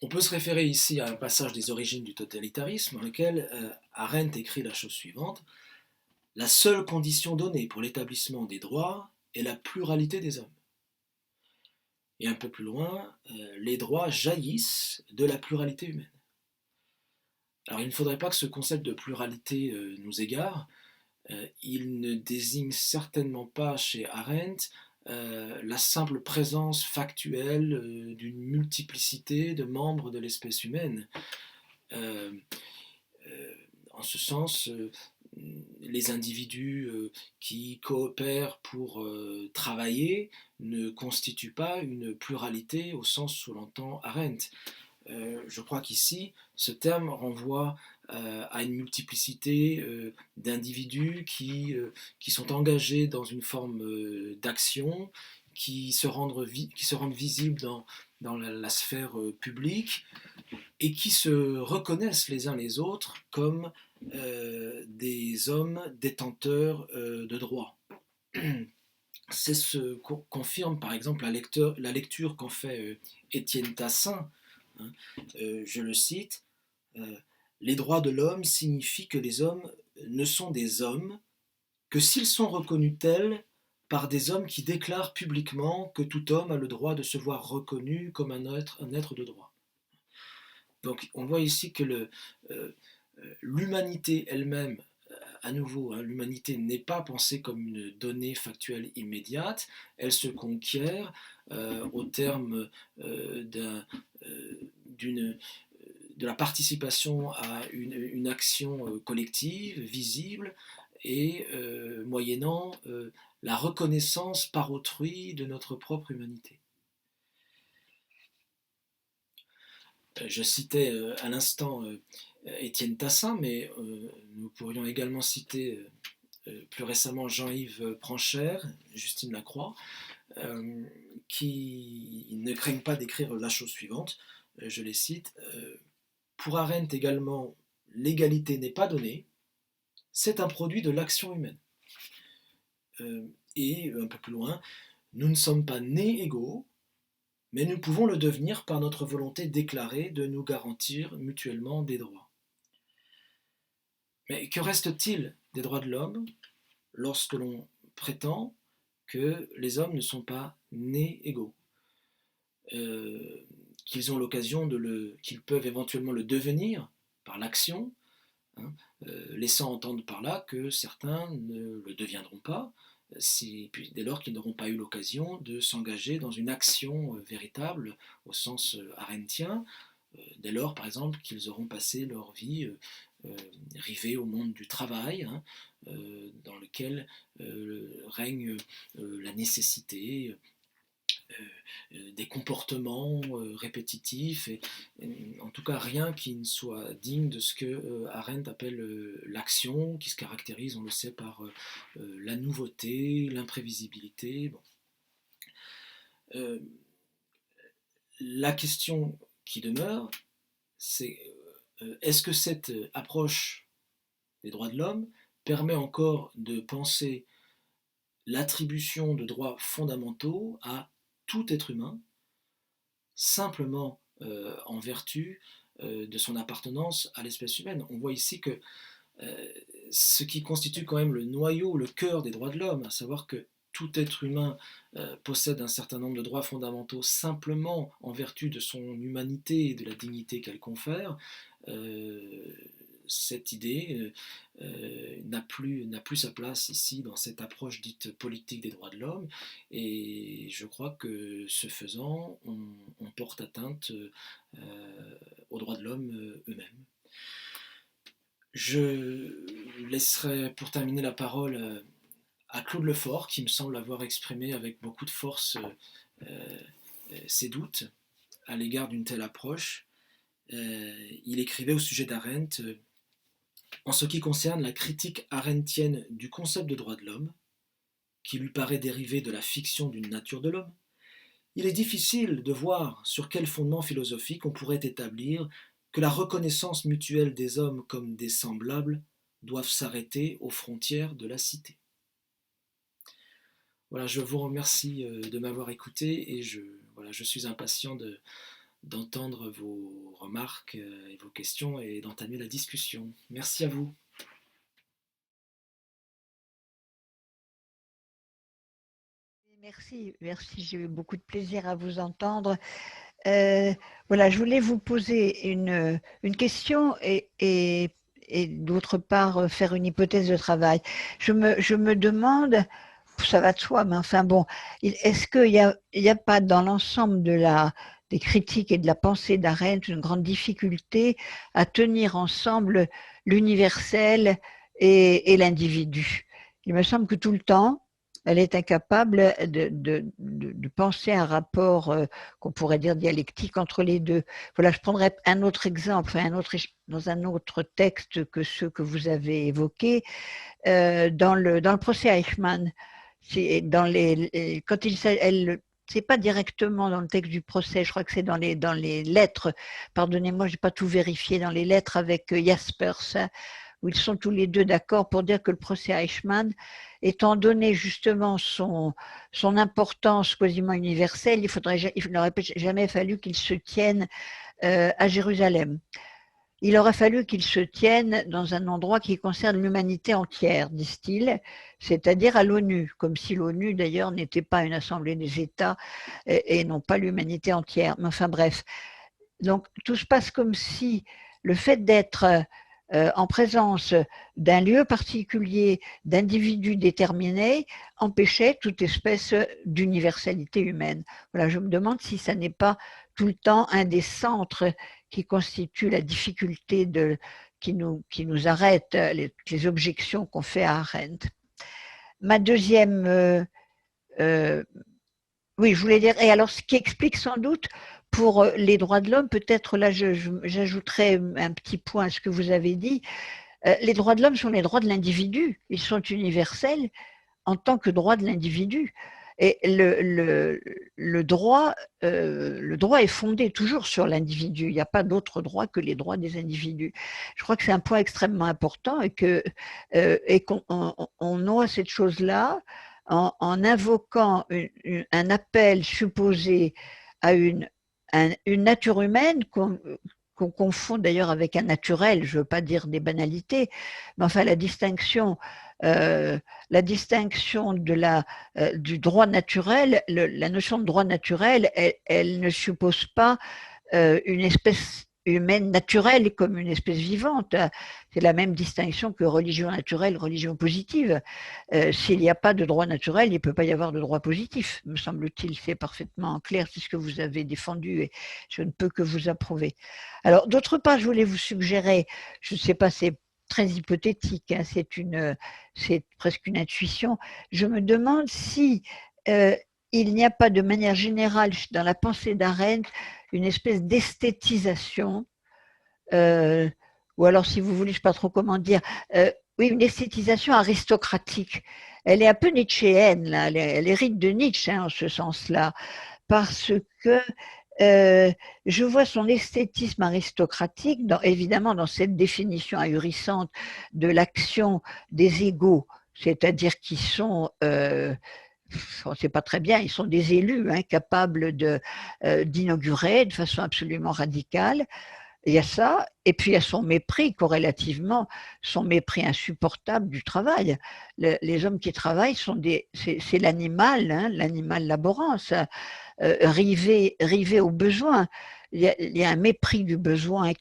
On peut se référer ici à un passage des origines du totalitarisme dans lequel Arendt écrit la chose suivante: la seule condition donnée pour l'établissement des droits est la pluralité des hommes. Et un peu plus loin, les droits jaillissent de la pluralité humaine. Alors il ne faudrait pas que ce concept de pluralité nous égare. Il ne désigne certainement pas chez Arendt la simple présence factuelle d'une multiplicité de membres de l'espèce humaine. En ce sens, les individus qui coopèrent pour travailler ne constituent pas une pluralité au sens où l'entend Arendt. Je crois qu'ici, ce terme renvoie à une multiplicité d'individus qui sont engagés dans une forme d'action, qui se rendent visibles dans la sphère publique et qui se reconnaissent les uns les autres comme des hommes détenteurs de droits. C'est ce que confirme par exemple la lecture qu'en fait Étienne Tassin. Je le cite, les droits de l'homme signifient que les hommes ne sont des hommes que s'ils sont reconnus tels par des hommes qui déclarent publiquement que tout homme a le droit de se voir reconnu comme un être de droit. Donc on voit ici que l'humanité elle-même, à nouveau, hein, l'humanité n'est pas pensée comme une donnée factuelle immédiate, elle se conquiert au terme d'une de la participation à une action collective, visible, et moyennant la reconnaissance par autrui de notre propre humanité. Je citais à l'instant Étienne Tassin, mais nous pourrions également citer plus récemment Jean-Yves Pranchère, Justine Lacroix, qui ne craignent pas d'écrire la chose suivante, je les cite, pour Arendt également, l'égalité n'est pas donnée, c'est un produit de l'action humaine. Et un peu plus loin, nous ne sommes pas nés égaux, mais nous pouvons le devenir par notre volonté déclarée de nous garantir mutuellement des droits. Mais que reste-t-il des droits de l'homme lorsque l'on prétend que les hommes ne sont pas nés égaux, qu'ils ont l'occasion qu'ils peuvent éventuellement le devenir par l'action, hein, laissant entendre par là que certains ne le deviendront pas, dès lors qu'ils n'auront pas eu l'occasion de s'engager dans une action véritable au sens arendtien, dès lors par exemple qu'ils auront passé leur vie rivés au monde du travail, hein, dans lequel règne la nécessité des comportements répétitifs, et en tout cas rien qui ne soit digne de ce que Arendt appelle l'action, qui se caractérise, on le sait, par la nouveauté, l'imprévisibilité. Bon. La question qui demeure, c'est est-ce que cette approche des droits de l'homme permet encore de penser l'attribution de droits fondamentaux à tout être humain, simplement en vertu de son appartenance à l'espèce humaine. On voit ici que ce qui constitue quand même le noyau, le cœur des droits de l'homme, à savoir que tout être humain possède un certain nombre de droits fondamentaux simplement en vertu de son humanité et de la dignité qu'elle confère, cette idée n'a plus sa place ici dans cette approche dite politique des droits de l'homme, et je crois que ce faisant, on porte atteinte aux droits de l'homme eux-mêmes. Je laisserai pour terminer la parole à Claude Lefort, qui me semble avoir exprimé avec beaucoup de force ses doutes à l'égard d'une telle approche. Il écrivait au sujet d'Arendt en ce qui concerne la critique arendtienne du concept de droit de l'homme, qui lui paraît dériver de la fiction d'une nature de l'homme, il est difficile de voir sur quel fondement philosophique on pourrait établir que la reconnaissance mutuelle des hommes comme des semblables doivent s'arrêter aux frontières de la cité. Voilà, je vous remercie de m'avoir écouté, et je suis impatient d'entendre vos remarques et vos questions et d'entamer la discussion. Merci à vous. Merci, j'ai eu beaucoup de plaisir à vous entendre. Voilà, je voulais vous poser une question et d'autre part faire une hypothèse de travail. Je me demande, ça va de soi, mais enfin bon, est-ce qu'il y a pas dans l'ensemble des critiques et de la pensée d'Arendt une grande difficulté à tenir ensemble l'universel et l'individu? Il me semble que tout le temps, elle est incapable de penser un rapport qu'on pourrait dire dialectique entre les deux. Voilà, je prendrais un autre exemple, dans un autre texte que ceux que vous avez évoqués, dans le procès Eichmann. Quand c'est pas directement dans le texte du procès, je crois que c'est dans les lettres, pardonnez-moi, je n'ai pas tout vérifié, dans les lettres avec Jaspers, hein, où ils sont tous les deux d'accord pour dire que le procès Eichmann, étant donné justement son importance quasiment universelle, il n'aurait jamais fallu qu'il se tienne à Jérusalem. il aurait fallu qu'il se tienne dans un endroit qui concerne l'humanité entière, disent-ils, c'est-à-dire à l'ONU, comme si l'ONU d'ailleurs n'était pas une assemblée des États et non pas l'humanité entière. Mais enfin bref, donc tout se passe comme si le fait d'être en présence d'un lieu particulier, d'individus déterminés, empêchait toute espèce d'universalité humaine. Voilà, je me demande si ça n'est pas tout le temps un des centres qui constitue la difficulté qui nous arrête, les objections qu'on fait à Arendt. Ma deuxième oui, je voulais dire, et alors ce qui explique sans doute pour les droits de l'homme, peut-être là j'ajouterais un petit point à ce que vous avez dit, les droits de l'homme sont les droits de l'individu, ils sont universels en tant que droits de l'individu. Et le droit est fondé toujours sur l'individu. Il n'y a pas d'autre droit que les droits des individus. Je crois que c'est un point extrêmement important et qu'on noie cette chose-là en invoquant un appel supposé à une nature humaine qu'on confond d'ailleurs avec un naturel, je ne veux pas dire des banalités, mais enfin la distinction du droit naturel, la notion de droit naturel, elle ne suppose pas une espèce humaine naturelle comme une espèce vivante. C'est la même distinction que religion naturelle, religion positive. S'il n'y a pas de droit naturel, il ne peut pas y avoir de droit positif, me semble-t-il. C'est parfaitement clair, c'est ce que vous avez défendu et je ne peux que vous approuver. Alors, d'autre part, je voulais vous suggérer, je ne sais pas, c'est très hypothétique, hein, c'est presque une intuition. Je me demande si il n'y a pas de manière générale dans la pensée d'Arendt une espèce d'esthétisation, euh, ou alors si vous voulez, je ne sais pas trop comment dire, oui, une esthétisation aristocratique. Elle est un peu nietzschéenne, là, elle hérite de Nietzsche hein, en ce sens-là, parce que je vois son esthétisme aristocratique, évidemment dans cette définition ahurissante de l'action des égaux, c'est-à-dire qui sont on ne sait pas très bien, ils sont des élus hein, capables d'inaugurer de façon absolument radicale. Il y a ça, et puis il y a son mépris, corrélativement, son mépris insupportable du travail. Les hommes qui travaillent c'est l'animal, hein, l'animal laborant, ça, rivé au besoin. Il y a un mépris du besoin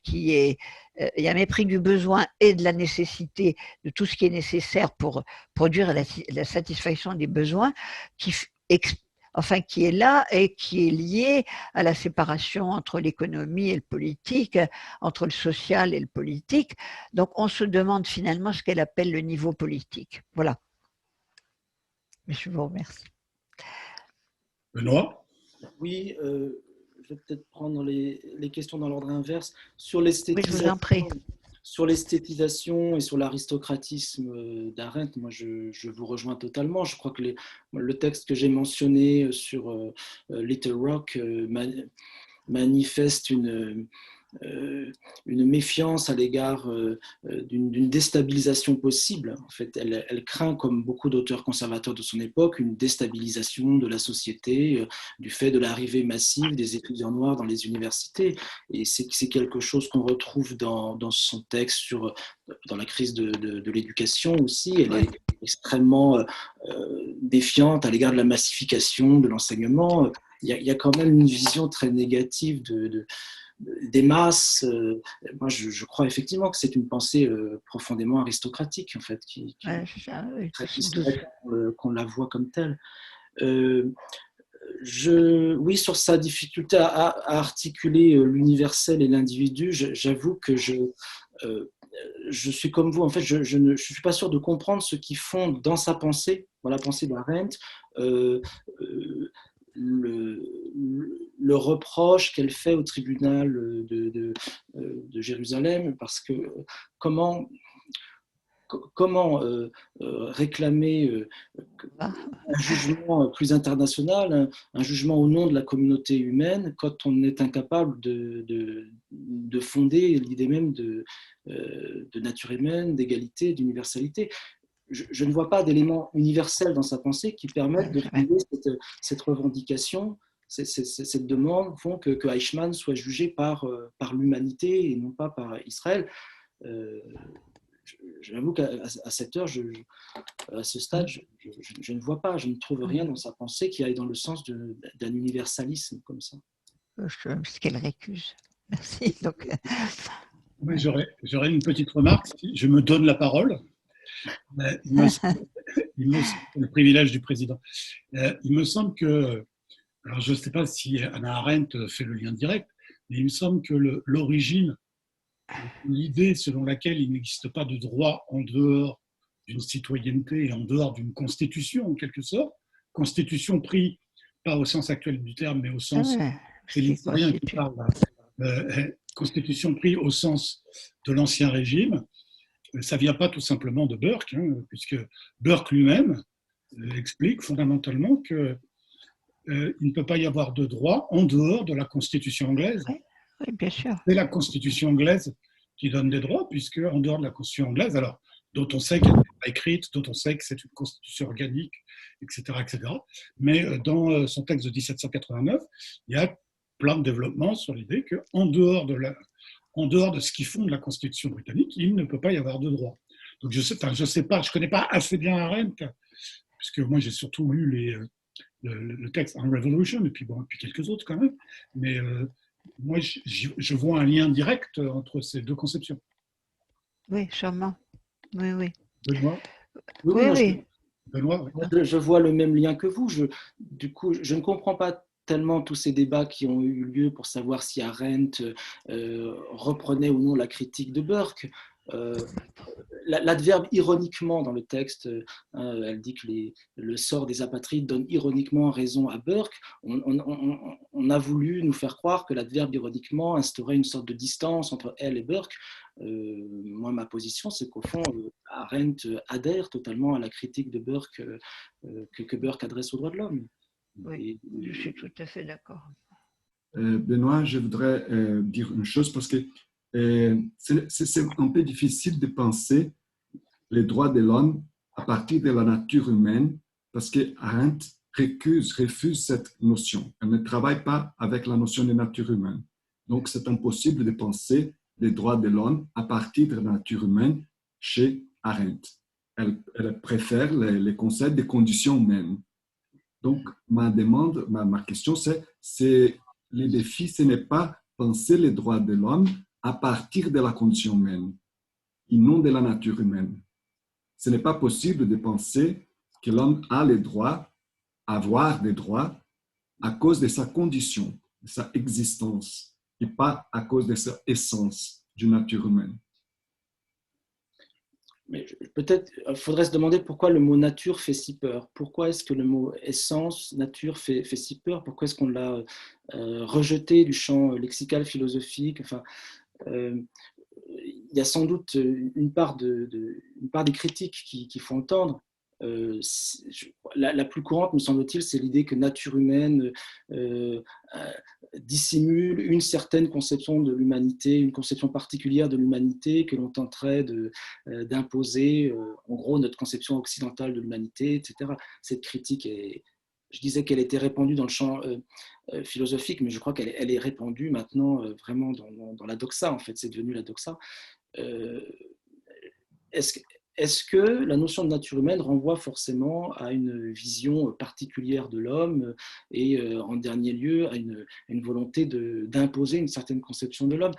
il y a un mépris du besoin et de la nécessité de tout ce qui est nécessaire pour produire la satisfaction des besoins qui qui est là et qui est lié à la séparation entre l'économie et le politique, entre le social et le politique. Donc on se demande finalement ce qu'elle appelle le niveau politique. Voilà. Je vous remercie. Benoît? Oui, je vais peut-être prendre les questions dans l'ordre inverse. Oui, je vous en prie. Sur l'esthétisation et sur l'aristocratisme d'Arendt, moi je vous rejoins totalement. Je crois que le texte que j'ai mentionné sur Little Rock manifeste une méfiance à l'égard d'une déstabilisation possible. En fait, elle craint, comme beaucoup d'auteurs conservateurs de son époque, une déstabilisation de la société du fait de l'arrivée massive des étudiants noirs dans les universités. Et c'est quelque chose qu'on retrouve dans son texte dans la crise de l'éducation aussi. Elle est extrêmement défiante à l'égard de la massification de l'enseignement. Il y a quand même une vision très négative des masses. Moi, je crois effectivement que c'est une pensée profondément aristocratique, en fait, qu'on la voit comme telle. Oui, sur sa difficulté à articuler l'universel et l'individu, j'avoue que je suis comme vous. En fait, je ne suis pas sûr de comprendre ce qui fonde dans sa pensée, dans la pensée d'Arendt, le reproche qu'elle fait au tribunal de Jérusalem, parce que comment réclamer un jugement plus international, un jugement au nom de la communauté humaine, quand on est incapable de fonder l'idée même de nature humaine, d'égalité, d'universalité. Je ne vois pas d'éléments universels dans sa pensée qui permettent de fonder cette revendication cette demande font que Eichmann soit jugé par l'humanité et non pas par Israël. J'avoue qu'à cette heure, à ce stade, je ne vois pas, je ne trouve rien dans sa pensée qui aille dans le sens d'un universalisme comme ça. Ce qu'elle récuse. Merci. Donc, oui, j'aurais une petite remarque. Je me donne la parole. Le privilège du président. Il me semble que, alors je ne sais pas si Hannah Arendt fait le lien direct, mais il me semble que l'origine, l'idée selon laquelle il n'existe pas de droit en dehors d'une citoyenneté et en dehors d'une constitution, en quelque sorte, constitution prise pas au sens actuel du terme, mais au sens, c'est l'historien qui parle, constitution prise au sens de l'ancien régime, ça ne vient pas tout simplement de Burke, puisque Burke lui-même explique fondamentalement qu'il ne peut pas y avoir de droit en dehors de la Constitution anglaise. Oui, bien sûr. C'est la Constitution anglaise qui donne des droits, puisque en dehors de la Constitution anglaise, alors, dont on sait qu'elle n'est pas écrite, dont on sait que c'est une constitution organique, etc., mais dans son texte de 1789, il y a plein de développements sur l'idée qu'en dehors de ce qui fonde la Constitution britannique, il ne peut pas y avoir de droit. Donc je sais pas, je connais pas assez bien Arendt, puisque moi j'ai surtout lu le texte On Revolution, et puis quelques autres quand même, mais moi je vois un lien direct entre ces deux conceptions. Oui, sûrement. Oui. Benoît? Oui. Benoît, je vois le même lien que vous. Du coup, je ne comprends pas tellement tous ces débats qui ont eu lieu pour savoir si Arendt reprenait ou non la critique de Burke. L'adverbe ironiquement dans le texte, elle dit que le sort des apatrides donne ironiquement raison à Burke. On a voulu nous faire croire que l'adverbe ironiquement instaurait une sorte de distance entre elle et Burke. Moi, ma position, c'est qu'au fond, Arendt adhère totalement à la critique de Burke que Burke adresse aux droits de l'homme. Oui, je suis tout à fait d'accord. Benoît, je voudrais dire une chose parce que c'est un peu difficile de penser les droits de l'homme à partir de la nature humaine parce que Arendt refuse cette notion. Elle ne travaille pas avec la notion de nature humaine. Donc, c'est impossible de penser les droits de l'homme à partir de la nature humaine chez Arendt. Elle préfère les concepts de conditions humaines. Donc, ma question, c'est le défi, ce n'est pas penser les droits de l'homme à partir de la condition humaine et non de la nature humaine. Ce n'est pas possible de penser que l'homme a les droits, avoir des droits à cause de sa condition, de sa existence, et pas à cause de sa essence d'une nature humaine. Mais peut-être faudrait se demander pourquoi le mot nature fait si peur. Pourquoi est-ce que le mot essence, nature fait si peur? Pourquoi est-ce qu'on l'a rejeté du champ lexical, philosophique? Enfin, il y a sans doute une part des critiques qui font entendre. La plus courante, me semble-t-il, c'est l'idée que nature humaine dissimule une certaine conception de l'humanité, une conception particulière de l'humanité que l'on tenterait d'imposer, en gros, notre conception occidentale de l'humanité, etc. Cette critique je disais qu'elle était répandue dans le champ philosophique, mais je crois qu'elle est répandue maintenant vraiment dans la doxa, en fait, c'est devenu la doxa. Est-ce que la notion de nature humaine renvoie forcément à une vision particulière de l'homme et en dernier lieu à une volonté d'imposer une certaine conception de l'homme?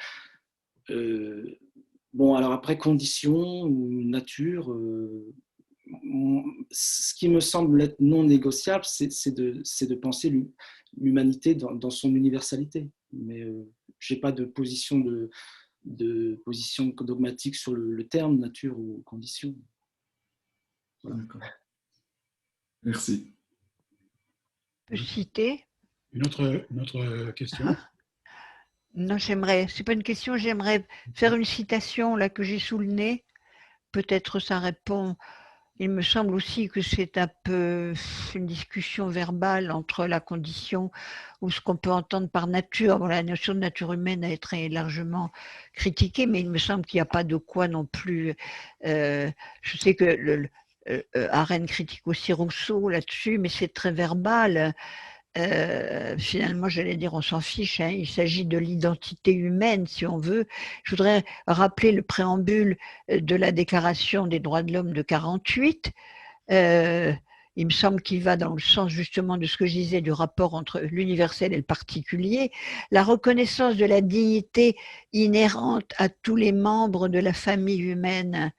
Bon, alors après, condition ou nature, ce qui me semble être non négociable, c'est de penser l'humanité dans son universalité. Mais je n'ai pas de position position dogmatique sur le terme nature ou condition. Voilà. D'accord. Merci. Je peux citer Une autre question? Non, c'est pas une question, j'aimerais faire une citation là que j'ai sous le nez. Peut-être ça répond. Il me semble aussi que c'est un peu une discussion verbale entre la condition ou ce qu'on peut entendre par nature. Bon, la notion de nature humaine a été très largement critiquée, mais il me semble qu'il n'y a pas de quoi non plus. Je sais que Arendt critique aussi Rousseau là-dessus, mais c'est très verbal. finalement, j'allais dire, on s'en fiche, hein, il s'agit de l'identité humaine, si on veut. Je voudrais rappeler le préambule de la Déclaration des droits de l'homme de 1948. Il me semble qu'il va dans le sens justement de ce que je disais du rapport entre l'universel et le particulier, la reconnaissance de la dignité inhérente à tous les membres de la famille humaine.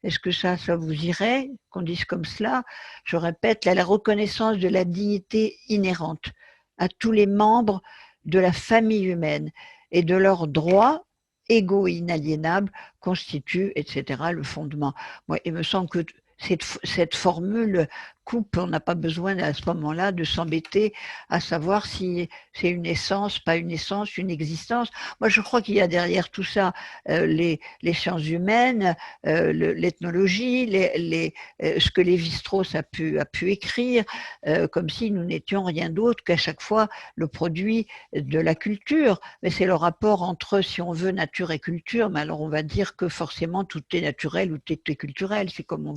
Est-ce que ça vous irait qu'on dise comme cela? Je répète, la reconnaissance de la dignité inhérente à tous les membres de la famille humaine et de leurs droits égaux et inaliénables constitue, etc., le fondement. Moi, il me semble que cette formule coupe, on n'a pas besoin à ce moment-là de s'embêter à savoir si c'est une essence, pas une essence, une existence. Moi, je crois qu'il y a derrière tout ça les sciences humaines, l'ethnologie, ce que Lévi-Strauss a pu écrire, comme si nous n'étions rien d'autre qu'à chaque fois le produit de la culture. Mais c'est le rapport entre, si on veut, nature et culture, mais alors on va dire que forcément tout est naturel ou tout est culturel, c'est comme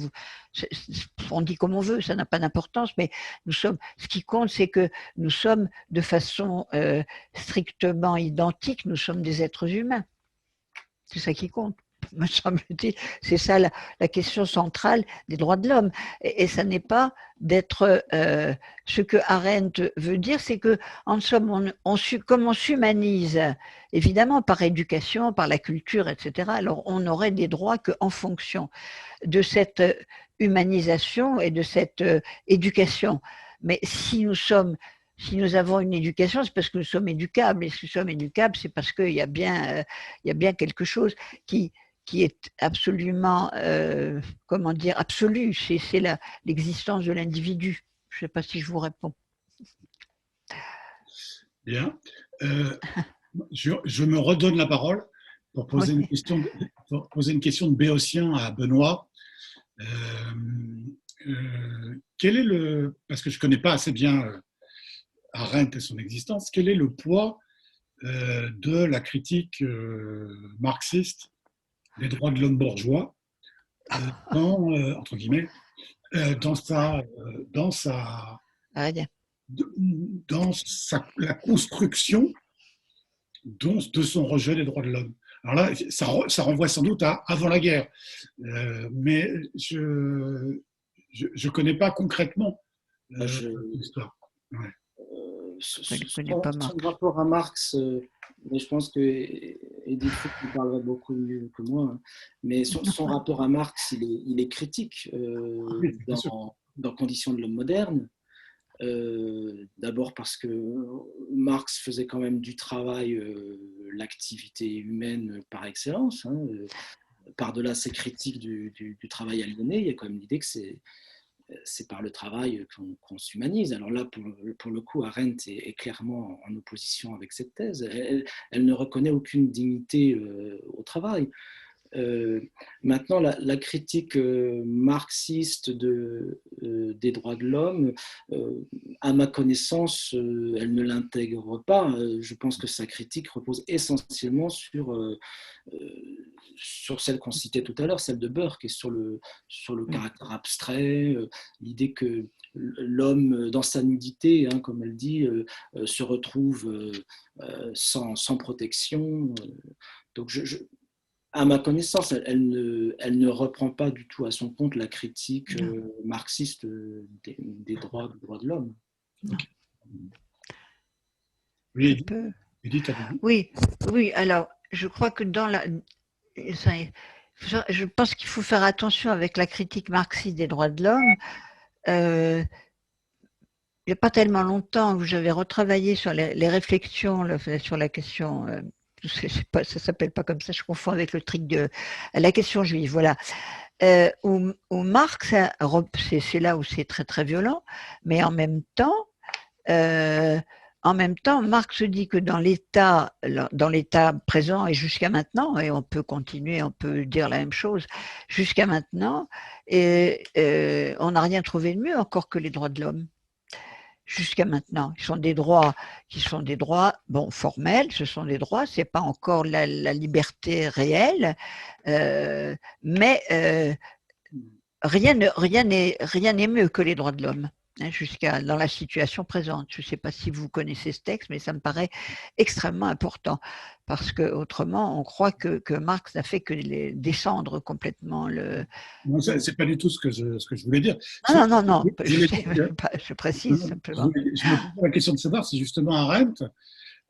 on dit comme on veut, ça n'a pas d'importance, mais ce qui compte, c'est que nous sommes de façon strictement identique, nous sommes des êtres humains. C'est ça qui compte, me semble-t-il. C'est ça la question centrale des droits de l'homme. Et ça n'est pas d'être... ce que Arendt veut dire, c'est que, en somme, comme on s'humanise, évidemment par éducation, par la culture, etc., alors on n'aurait des droits qu'en fonction de cette humanisation et de cette éducation. Mais si nous avons une éducation, c'est parce que nous sommes éducables. Et si nous sommes éducables, c'est parce qu'il y a bien quelque chose qui est absolument, comment dire, absolu. C'est l'existence de l'individu. Je ne sais pas si je vous réponds. Bien. Je me redonne la parole pour poser, une question de Béotien à Benoît. Quel est parce que je ne connais pas assez bien Arendt et son existence, quel est le poids de la critique marxiste des droits de l'homme bourgeois entre guillemets, dans la construction de son rejet des droits de l'homme. Alors là, ça renvoie sans doute à avant la guerre, mais je ne connais pas concrètement l'histoire. Ouais. Son rapport à Marx, mais je pense que Edith Foucault parlerait beaucoup mieux que moi, hein, mais son rapport à Marx, il est critique dans Conditions de l'homme moderne. D'abord parce que Marx faisait quand même du travail l'activité humaine par excellence, hein, par-delà ses critiques du travail aliéné, il y a quand même l'idée que c'est par le travail qu'on s'humanise. Alors là, pour le coup, Arendt est clairement en opposition avec cette thèse. Elle ne reconnaît aucune dignité au travail. Maintenant, la critique marxiste des droits de l'homme, à ma connaissance, elle ne l'intègre pas. Je pense que sa critique repose essentiellement sur celle qu'on citait tout à l'heure, celle de Burke, et sur le caractère abstrait, l'idée que l'homme, dans sa nudité, hein, comme elle dit, se retrouve sans protection. Donc, à ma connaissance, elle ne reprend pas du tout à son compte la critique marxiste des droits de l'homme. Oui, oui, alors je crois que je pense qu'il faut faire attention avec la critique marxiste des droits de l'homme. Il n'y a pas tellement longtemps où j'avais retravaillé sur les réflexions sur la question... ça ne s'appelle pas comme ça, je confonds avec le truc de la question juive, voilà. Où Marx, c'est là où c'est très très violent, mais en même temps, Marx dit que dans l'état présent et jusqu'à maintenant, et on peut continuer, on peut dire la même chose, jusqu'à maintenant, on n'a rien trouvé de mieux encore que les droits de l'homme. Jusqu'à maintenant, ils sont des droits formels, ce sont des droits, c'est pas encore la liberté réelle, mais rien n'est mieux que les droits de l'homme. jusqu'à dans la situation présente. Je ne sais pas si vous connaissez ce texte, mais ça me paraît extrêmement important, parce qu'autrement, on croit que Marx n'a fait que descendre complètement le… Non, c'est pas du tout ce que je voulais dire. Non, non, non, non, Je voulais dire que, je précise simplement. je me posais la question de savoir si justement Arendt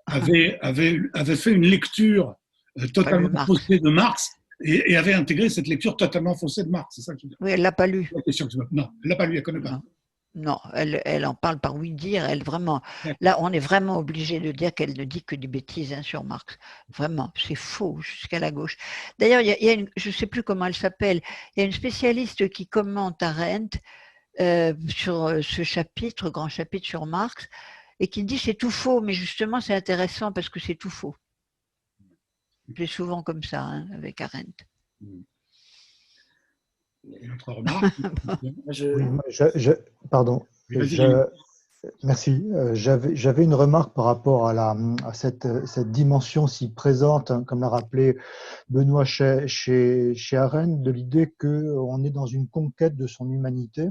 avait fait une lecture Pas lu totalement Marx. faussée de Marx et avait intégré cette lecture totalement faussée de Marx. C'est ça que je veux dire. Oui, elle ne l'a pas lu. La question que non, elle l'a pas lu, elle connaît pas. Non. Non, elle en parle par oui-dire. Elle vraiment, là, on est vraiment obligé de dire qu'elle ne dit que des bêtises sur Marx. Vraiment, c'est faux jusqu'à la gauche. D'ailleurs, il y a je ne sais plus comment elle s'appelle. Il y a une spécialiste qui commente Arendt sur ce chapitre, grand chapitre sur Marx, et qui dit c'est tout faux. Mais justement, c'est intéressant parce que c'est tout faux. C'est souvent comme ça avec Arendt. Une autre remarque. Oui, pardon. Merci. J'avais une remarque par rapport à cette dimension si présente, comme l'a rappelé Benoît chez Arendt, de l'idée qu'on est dans une conquête de son humanité.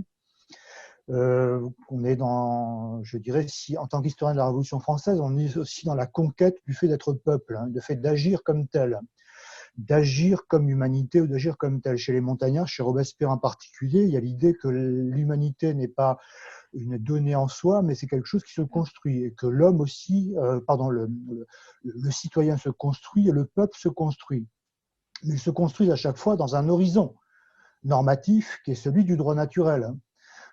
On est dans, je dirais, si en tant qu'historien de la Révolution française, on est aussi dans la conquête du fait d'être peuple, du fait d'agir comme tel, d'agir comme humanité ou d'agir comme tel. Chez les montagnards, chez Robespierre en particulier, il y a l'idée que l'humanité n'est pas une donnée en soi, mais c'est quelque chose qui se construit et que l'homme aussi, le citoyen se construit et le peuple se construit. Mais il se construit à chaque fois dans un horizon normatif qui est celui du droit naturel.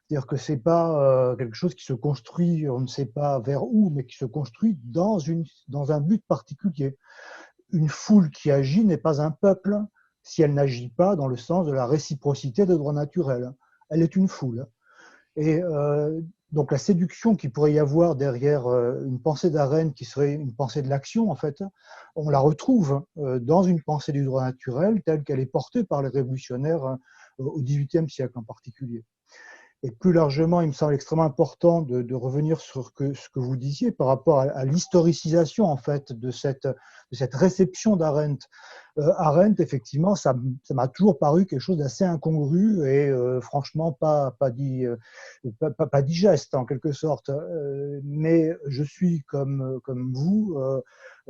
C'est-à-dire que c'est pas quelque chose qui se construit, on ne sait pas vers où, mais qui se construit dans un but particulier. Une foule qui agit n'est pas un peuple si elle n'agit pas dans le sens de la réciprocité des droits naturels. Elle est une foule. Et donc la séduction qu'il pourrait y avoir derrière une pensée d'Arendt qui serait une pensée de l'action, en fait, on la retrouve dans une pensée du droit naturel telle qu'elle est portée par les révolutionnaires au XVIIIe siècle en particulier. Et plus largement, il me semble extrêmement important de revenir sur ce que vous disiez par rapport à l'historicisation en fait de cette réception d'Arendt. Arendt, effectivement, ça m'a toujours paru quelque chose d'assez incongru et franchement pas digeste en quelque sorte. Mais je suis comme vous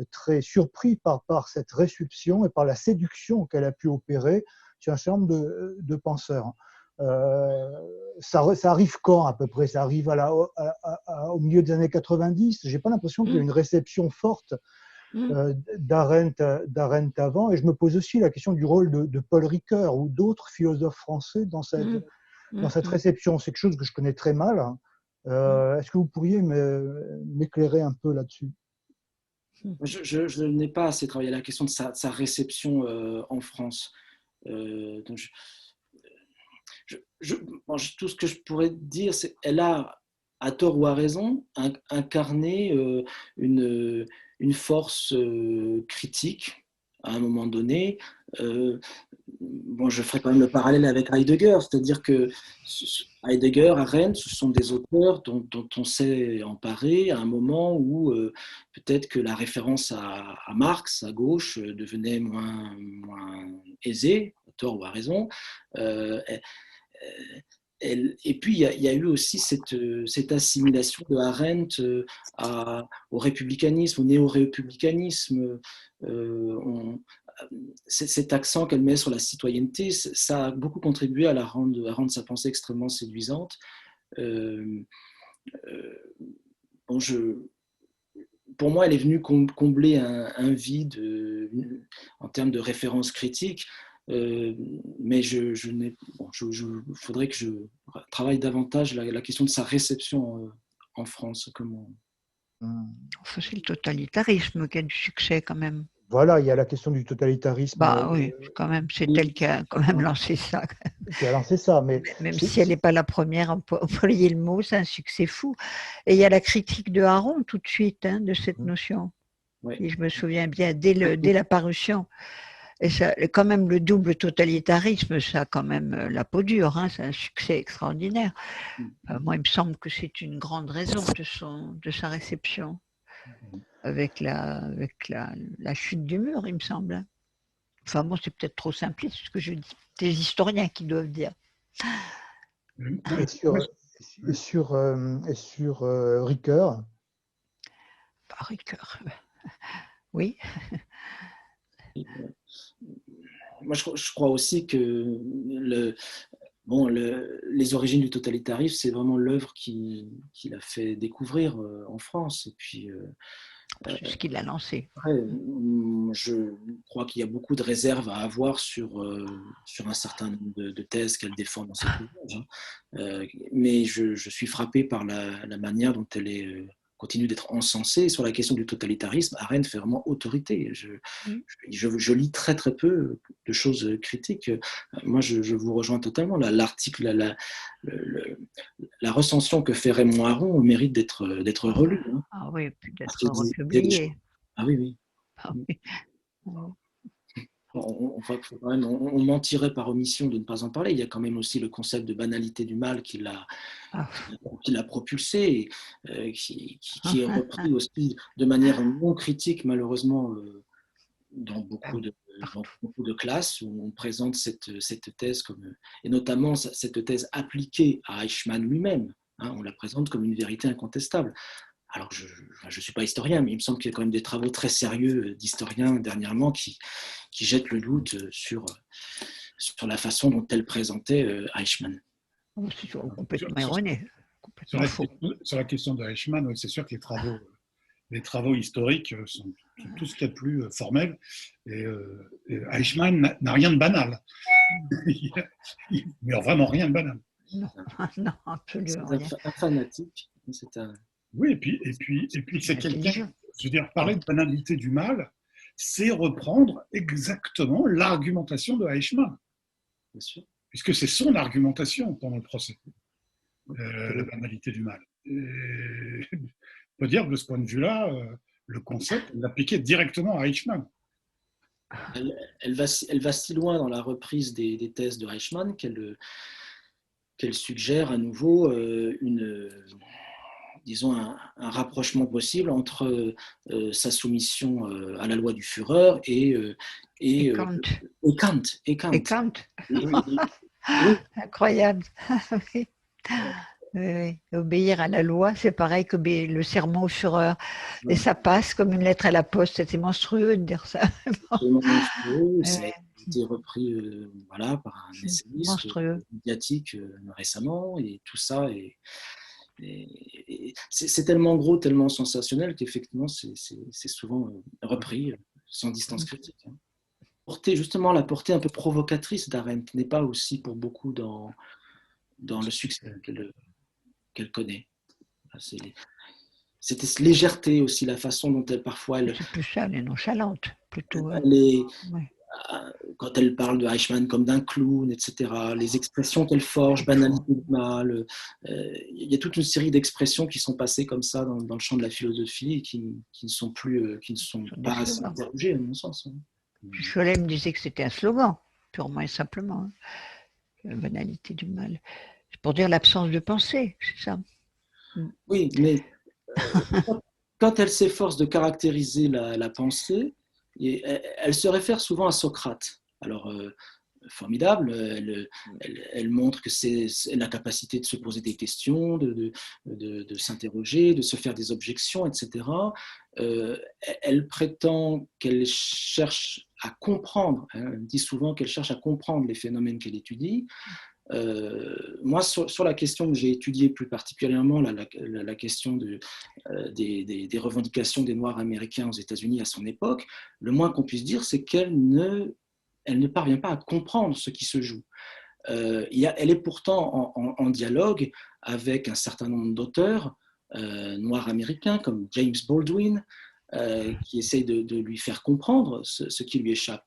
très surpris par cette réception et par la séduction qu'elle a pu opérer sur un certain nombre de penseurs. Ça arrive quand à peu près? Ça arrive au milieu des années 90. J'ai pas l'impression qu'il y ait une réception forte d'Arendt avant. Et je me pose aussi la question du rôle de Paul Ricoeur ou d'autres philosophes français dans cette réception. C'est quelque chose que je connais très mal. Est-ce que vous pourriez m'éclairer un peu là-dessus? Je n'ai pas assez travaillé la question de sa réception en France. Donc tout ce que je pourrais dire, c'est qu'elle a, à tort ou à raison, incarné une force critique à un moment donné. Je ferai quand même le parallèle avec Heidegger, c'est-à-dire que Heidegger, Arendt, ce sont des auteurs dont on s'est emparé à un moment où peut-être que la référence à Marx, à gauche, devenait moins aisée, à tort ou à raison. Et puis, il y a eu aussi cette assimilation de Arendt au républicanisme, au néo-républicanisme. Cet accent qu'elle met sur la citoyenneté, ça a beaucoup contribué à rendre sa pensée extrêmement séduisante. Pour moi, elle est venue combler un vide en termes de référence critique. Mais faudrait que je travaille davantage la question de sa réception en France. C'est le totalitarisme qui a du succès quand même. Voilà, il y a la question du totalitarisme. Oui, quand même, c'est elle qui a quand même lancé ça. Qui a lancé ça, mais même si elle n'est pas la première à employer le mot, c'est un succès fou. Et il y a la critique de Aron tout de suite de cette notion. Oui. Et je me souviens bien dès la parution. Et ça, quand même, le double totalitarisme, ça a quand même la peau dure, c'est un succès extraordinaire. Moi, il me semble que c'est une grande raison de sa réception, avec la chute du mur, il me semble. Enfin bon, c'est peut-être trop simpliste ce que je dis. C'est les historiens qui doivent dire. et sur Ricoeur. Par Ricoeur. Oui. Moi, je crois aussi que les origines du totalitarisme, c'est vraiment l'œuvre qu'il a fait découvrir en France. Et puis, C'est ce qu'il a lancé. après, je crois qu'il y a beaucoup de réserves à avoir sur un certain nombre de thèses qu'elle défend dans cet ouvrage. Mais je suis frappé par la manière dont elle continue d'être encensée. Sur la question du totalitarisme, Arendt fait vraiment autorité. Je lis très très peu de choses critiques. Moi, je vous rejoins totalement. L'article, la recension que fait Raymond Aron mérite d'être relue. Hein. Ah oui, puis Parce d'être qu'il dit- il y a des choses- republié. Ah oui, oui. Ah oui. Oui. On mentirait par omission de ne pas en parler. Il y a quand même aussi le concept de banalité du mal qui Ah, l'a propulsé, et, qui est repris aussi de manière non critique, malheureusement, dans beaucoup de classes où on présente cette thèse et notamment cette thèse appliquée à Eichmann lui-même. Hein, on la présente comme une vérité incontestable. Alors, je ne suis pas historien, mais il me semble qu'il y a quand même des travaux très sérieux d'historiens dernièrement qui jettent le doute sur la façon dont elle présentait Eichmann. c'est complètement erroné. Sur Complètement faux. la question de Eichmann, oui, c'est sûr que les travaux historiques sont tout ce qu'il y a de plus formel. Et Eichmann n'a rien de banal. Mais vraiment rien de banal. Non, non, absolument rien. C'est un fanatique. Oui, et puis c'est quelqu'un, je veux dire, parler de banalité du mal, c'est reprendre exactement l'argumentation de Eichmann. Bien sûr. Puisque c'est son argumentation pendant le procès, la banalité du mal. Et on peut dire que de ce point de vue-là, le concept l'appliquait directement à Eichmann. Elle va si loin dans la reprise des thèses de Eichmann qu'elle suggère à nouveau disons un rapprochement possible entre sa soumission à la loi du Führer et Kant. Kant. Et Kant. Oui. Incroyable. Oui. Oui. Obéir à la loi, c'est pareil que le serment au Führer. Et ça passe comme une lettre à la poste. C'était monstrueux de dire ça. Ça a été repris par un essayiste médiatique récemment, et tout ça c'est tellement gros, tellement sensationnel qu'effectivement c'est souvent repris sans distance critique. Hein. Justement, la portée un peu provocatrice d'Arendt n'est pas aussi pour beaucoup dans le succès qu'elle connaît. Cette légèreté aussi, la façon dont elle parfois... C'est plus ça, elle est nonchalante, plutôt. Quand elle parle de Eichmann comme d'un clown, etc., les expressions qu'elle forge, banalité du mal, il y a toute une série d'expressions qui sont passées comme ça dans le champ de la philosophie et qui ne sont pas assez interrogées, à mon sens. Scholem disait que c'était un slogan, purement et simplement. Hein. La banalité du mal. C'est pour dire l'absence de pensée, c'est ça. Oui, mais quand elle s'efforce de caractériser la pensée, elle se réfère souvent à Socrate. Alors, formidable, elle montre que c'est la capacité de se poser des questions, de s'interroger, de se faire des objections, etc. Elle prétend qu'elle cherche à comprendre, hein, elle dit souvent qu'elle cherche à comprendre les phénomènes qu'elle étudie. Moi, sur la question que j'ai étudiée plus particulièrement, la question des revendications des Noirs américains aux États-Unis à son époque, le moins qu'on puisse dire, c'est qu'elle ne parvient pas à comprendre ce qui se joue. Elle est pourtant en dialogue avec un certain nombre d'auteurs noirs américains, comme James Baldwin, qui essayent de lui faire comprendre ce qui lui échappe.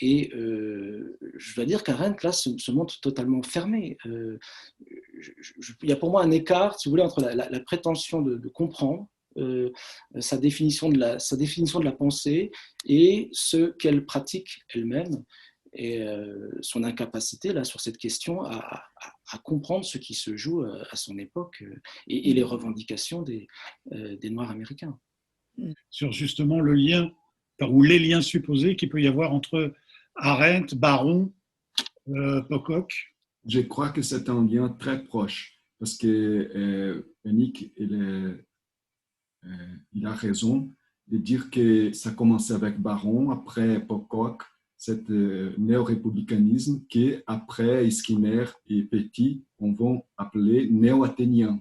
Et je dois dire qu'Arendt, là, se montre totalement fermée. Il y a pour moi un écart, si vous voulez, entre la prétention de comprendre sa définition de la pensée et ce qu'elle pratique elle-même, et son incapacité, là, sur cette question, à comprendre ce qui se joue à son époque et les revendications des Noirs américains. Sur justement le lien, ou les liens supposés qu'il peut y avoir entre Arendt, Baron, Pocock. Je crois que c'est un lien très proche parce que Yannick, il a raison de dire que ça a commencé avec Baron, après Pocock, cet néo-républicanisme qu'après Skinner et Petit, on va appeler néo-athénien,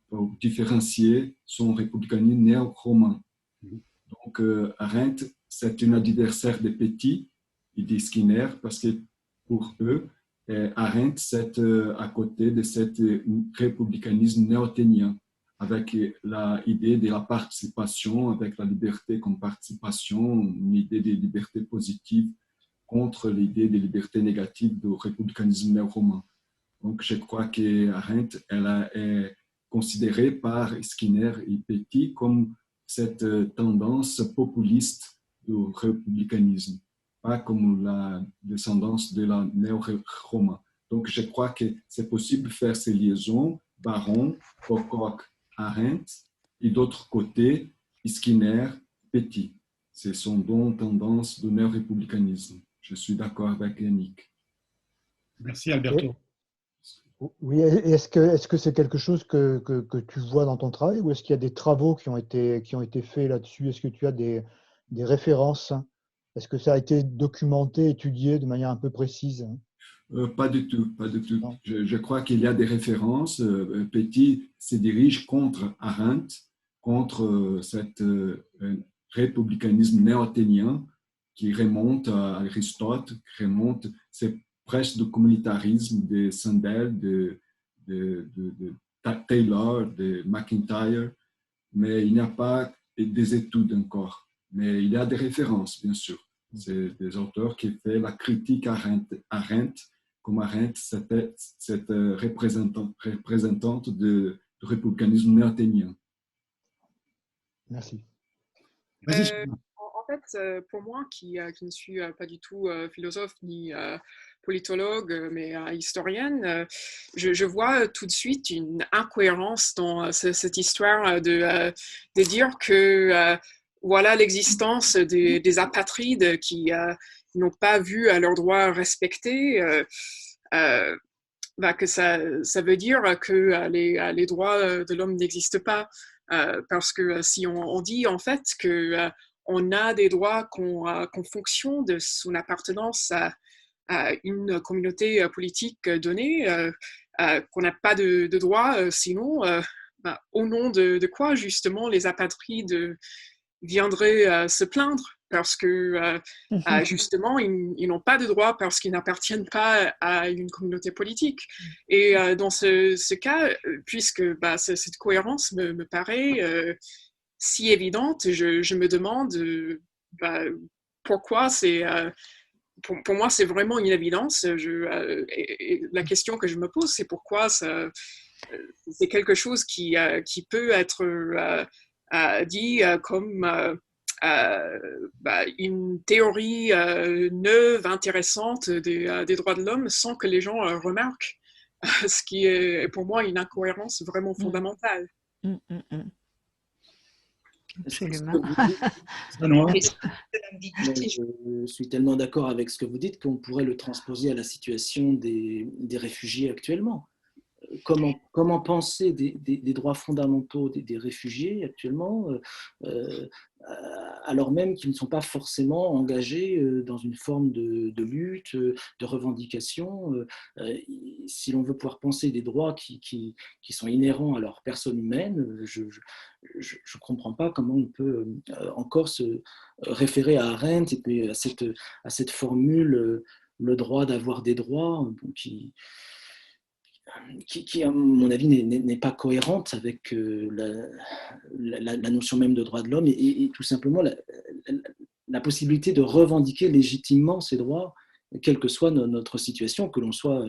pour différencier son républicanisme néo-romain. Donc, Arendt, c'est un adversaire de Petit et de Skinner, parce que pour eux, Arendt, c'est à côté de cet républicanisme néo-athénien, avec l'idée de la participation, avec la liberté comme participation, une idée de liberté positive contre l'idée de liberté négative du républicanisme néo-romain. Donc, je crois qu'Arendt, elle est considérée par Skinner et Petit comme cette tendance populiste du républicanisme, pas comme la descendance de la néo-romain. Donc, je crois que c'est possible de faire ces liaisons, Baron, Pocock, Arendt, et d'autre côté, Skinner, Petit. Ce sont donc tendances du néo-républicanisme. Je suis d'accord avec Yannick. Merci Alberto. Oui, est-ce que c'est quelque chose que tu vois dans ton travail ou est-ce qu'il y a des travaux qui ont été faits là-dessus? Est-ce que tu as des références? Est-ce que ça a été documenté, étudié de manière un peu précise? Pas du tout, pas du tout. Non. Je crois qu'il y a des références. Petit se dirige contre Arendt, contre cet républicanisme néo-athénien qui remonte à Aristote, qui remonte, c'est presque du communautarisme de Sandel, de Taylor, de McIntyre, mais il n'y a pas des études encore. Mais il y a des références, bien sûr. C'est des auteurs qui font la critique à Arendt, comme Arendt, c'était cette représentante du républicanisme néo-athénien. Merci. En fait, pour moi, qui ne suis pas du tout philosophe ni politologue, mais historienne, je vois tout de suite une incohérence dans cette histoire de dire que voilà l'existence des apatrides qui n'ont pas vu à leurs droits respectés. Que ça veut dire que les droits de l'homme n'existent pas. Parce que si on dit en fait que on a des droits qu'en fonction de son appartenance à une communauté politique donnée, qu'on n'a pas de droits, sinon, au nom de quoi justement les apatrides viendraient se plaindre parce que justement, ils n'ont pas de droits parce qu'ils n'appartiennent pas à une communauté politique. Et dans ce cas, puisque cette cohérence me paraît si évidente, je me demande pourquoi c'est... pour moi, c'est vraiment une évidence. Et la question que je me pose, c'est pourquoi c'est quelque chose qui peut être dit comme... une théorie neuve, intéressante des droits de l'homme sans que les gens remarquent, ce qui est pour moi une incohérence vraiment fondamentale. Absolument. Je suis tellement d'accord avec ce que vous dites qu'on pourrait le transposer à la situation des réfugiés actuellement. Comment penser des droits fondamentaux des réfugiés actuellement, alors même qu'ils ne sont pas forcément engagés dans une forme de lutte, de revendication. Si l'on veut pouvoir penser des droits qui sont inhérents à leur personne humaine, je ne comprends pas comment on peut encore se référer à Arendt et puis à cette formule, le droit d'avoir des droits, qui, à mon avis, n'est pas cohérente avec la notion même de droit de l'homme et tout simplement la possibilité de revendiquer légitimement ces droits, quelle que soit notre situation, que l'on soit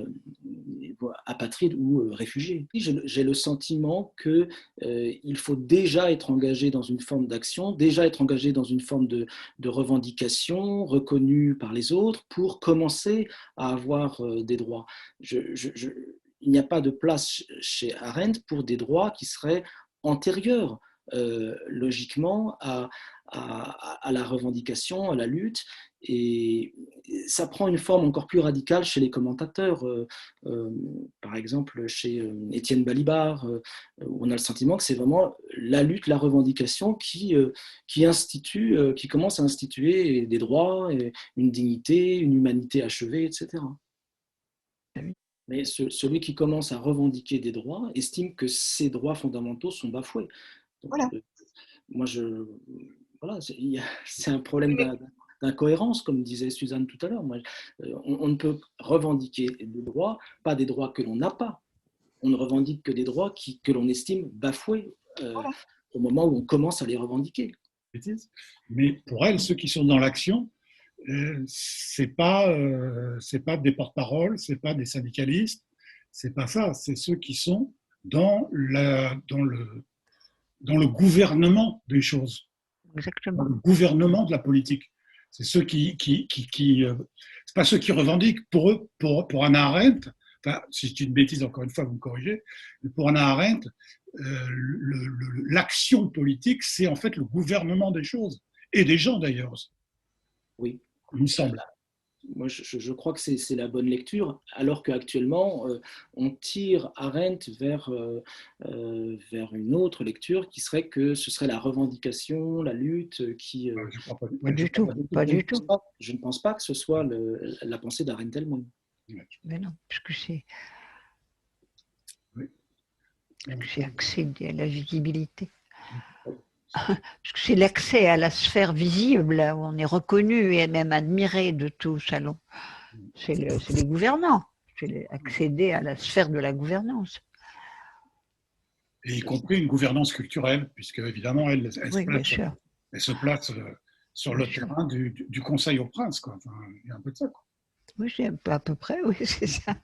apatride ou réfugié. J'ai le sentiment qu'il faut déjà être engagé dans une forme d'action, déjà être engagé dans une forme de revendication reconnue par les autres pour commencer à avoir des droits. Il n'y a pas de place chez Arendt pour des droits qui seraient antérieurs logiquement à la revendication, à la lutte, et ça prend une forme encore plus radicale chez les commentateurs. Par exemple, chez Étienne Balibar, où on a le sentiment que c'est vraiment la lutte, la revendication qui commence à instituer des droits, et une dignité, une humanité achevée, etc. Mais celui qui commence à revendiquer des droits estime que ces droits fondamentaux sont bafoués. Donc, Voilà. moi, voilà, c'est un problème d'incohérence, comme disait Suzanne tout à l'heure. On ne peut revendiquer des droits, pas des droits que l'on n'a pas. On ne revendique que des droits que l'on estime bafoués au moment où on commence à les revendiquer. Mais pour elle, ceux qui sont dans l'action, c'est pas des porte-paroles, c'est pas des syndicalistes, c'est pas ça. C'est ceux qui sont dans le gouvernement des choses, Exactement. dans le gouvernement de la politique. C'est ceux c'est pas ceux qui revendiquent. Pour eux, pour Hannah Arendt, enfin, si c'est une bêtise, encore une fois, vous me corrigez, mais pour Hannah Arendt, l'action politique, c'est en fait le gouvernement des choses, et des gens d'ailleurs. Oui. Il me semble. Moi, je crois que c'est la bonne lecture, alors qu'actuellement, on tire Arendt vers une autre lecture qui serait que ce serait la revendication, la lutte qui... Je crois pas. Pas du tout, pas du tout. Je ne pense pas que ce soit la pensée d'Arendt elle-même. Mais non, puisque c'est Oui. accéder à la visibilité. Parce que c'est l'accès à la sphère visible, où on est reconnu et même admiré de tout salon. C'est les gouvernants, c'est accéder à la sphère de la gouvernance. Et y compris une gouvernance culturelle, puisque évidemment, elle se place sur le terrain du Conseil aux princes. Quoi. Enfin, il y a un peu de ça. Quoi. Oui, c'est à peu près, oui, c'est ça.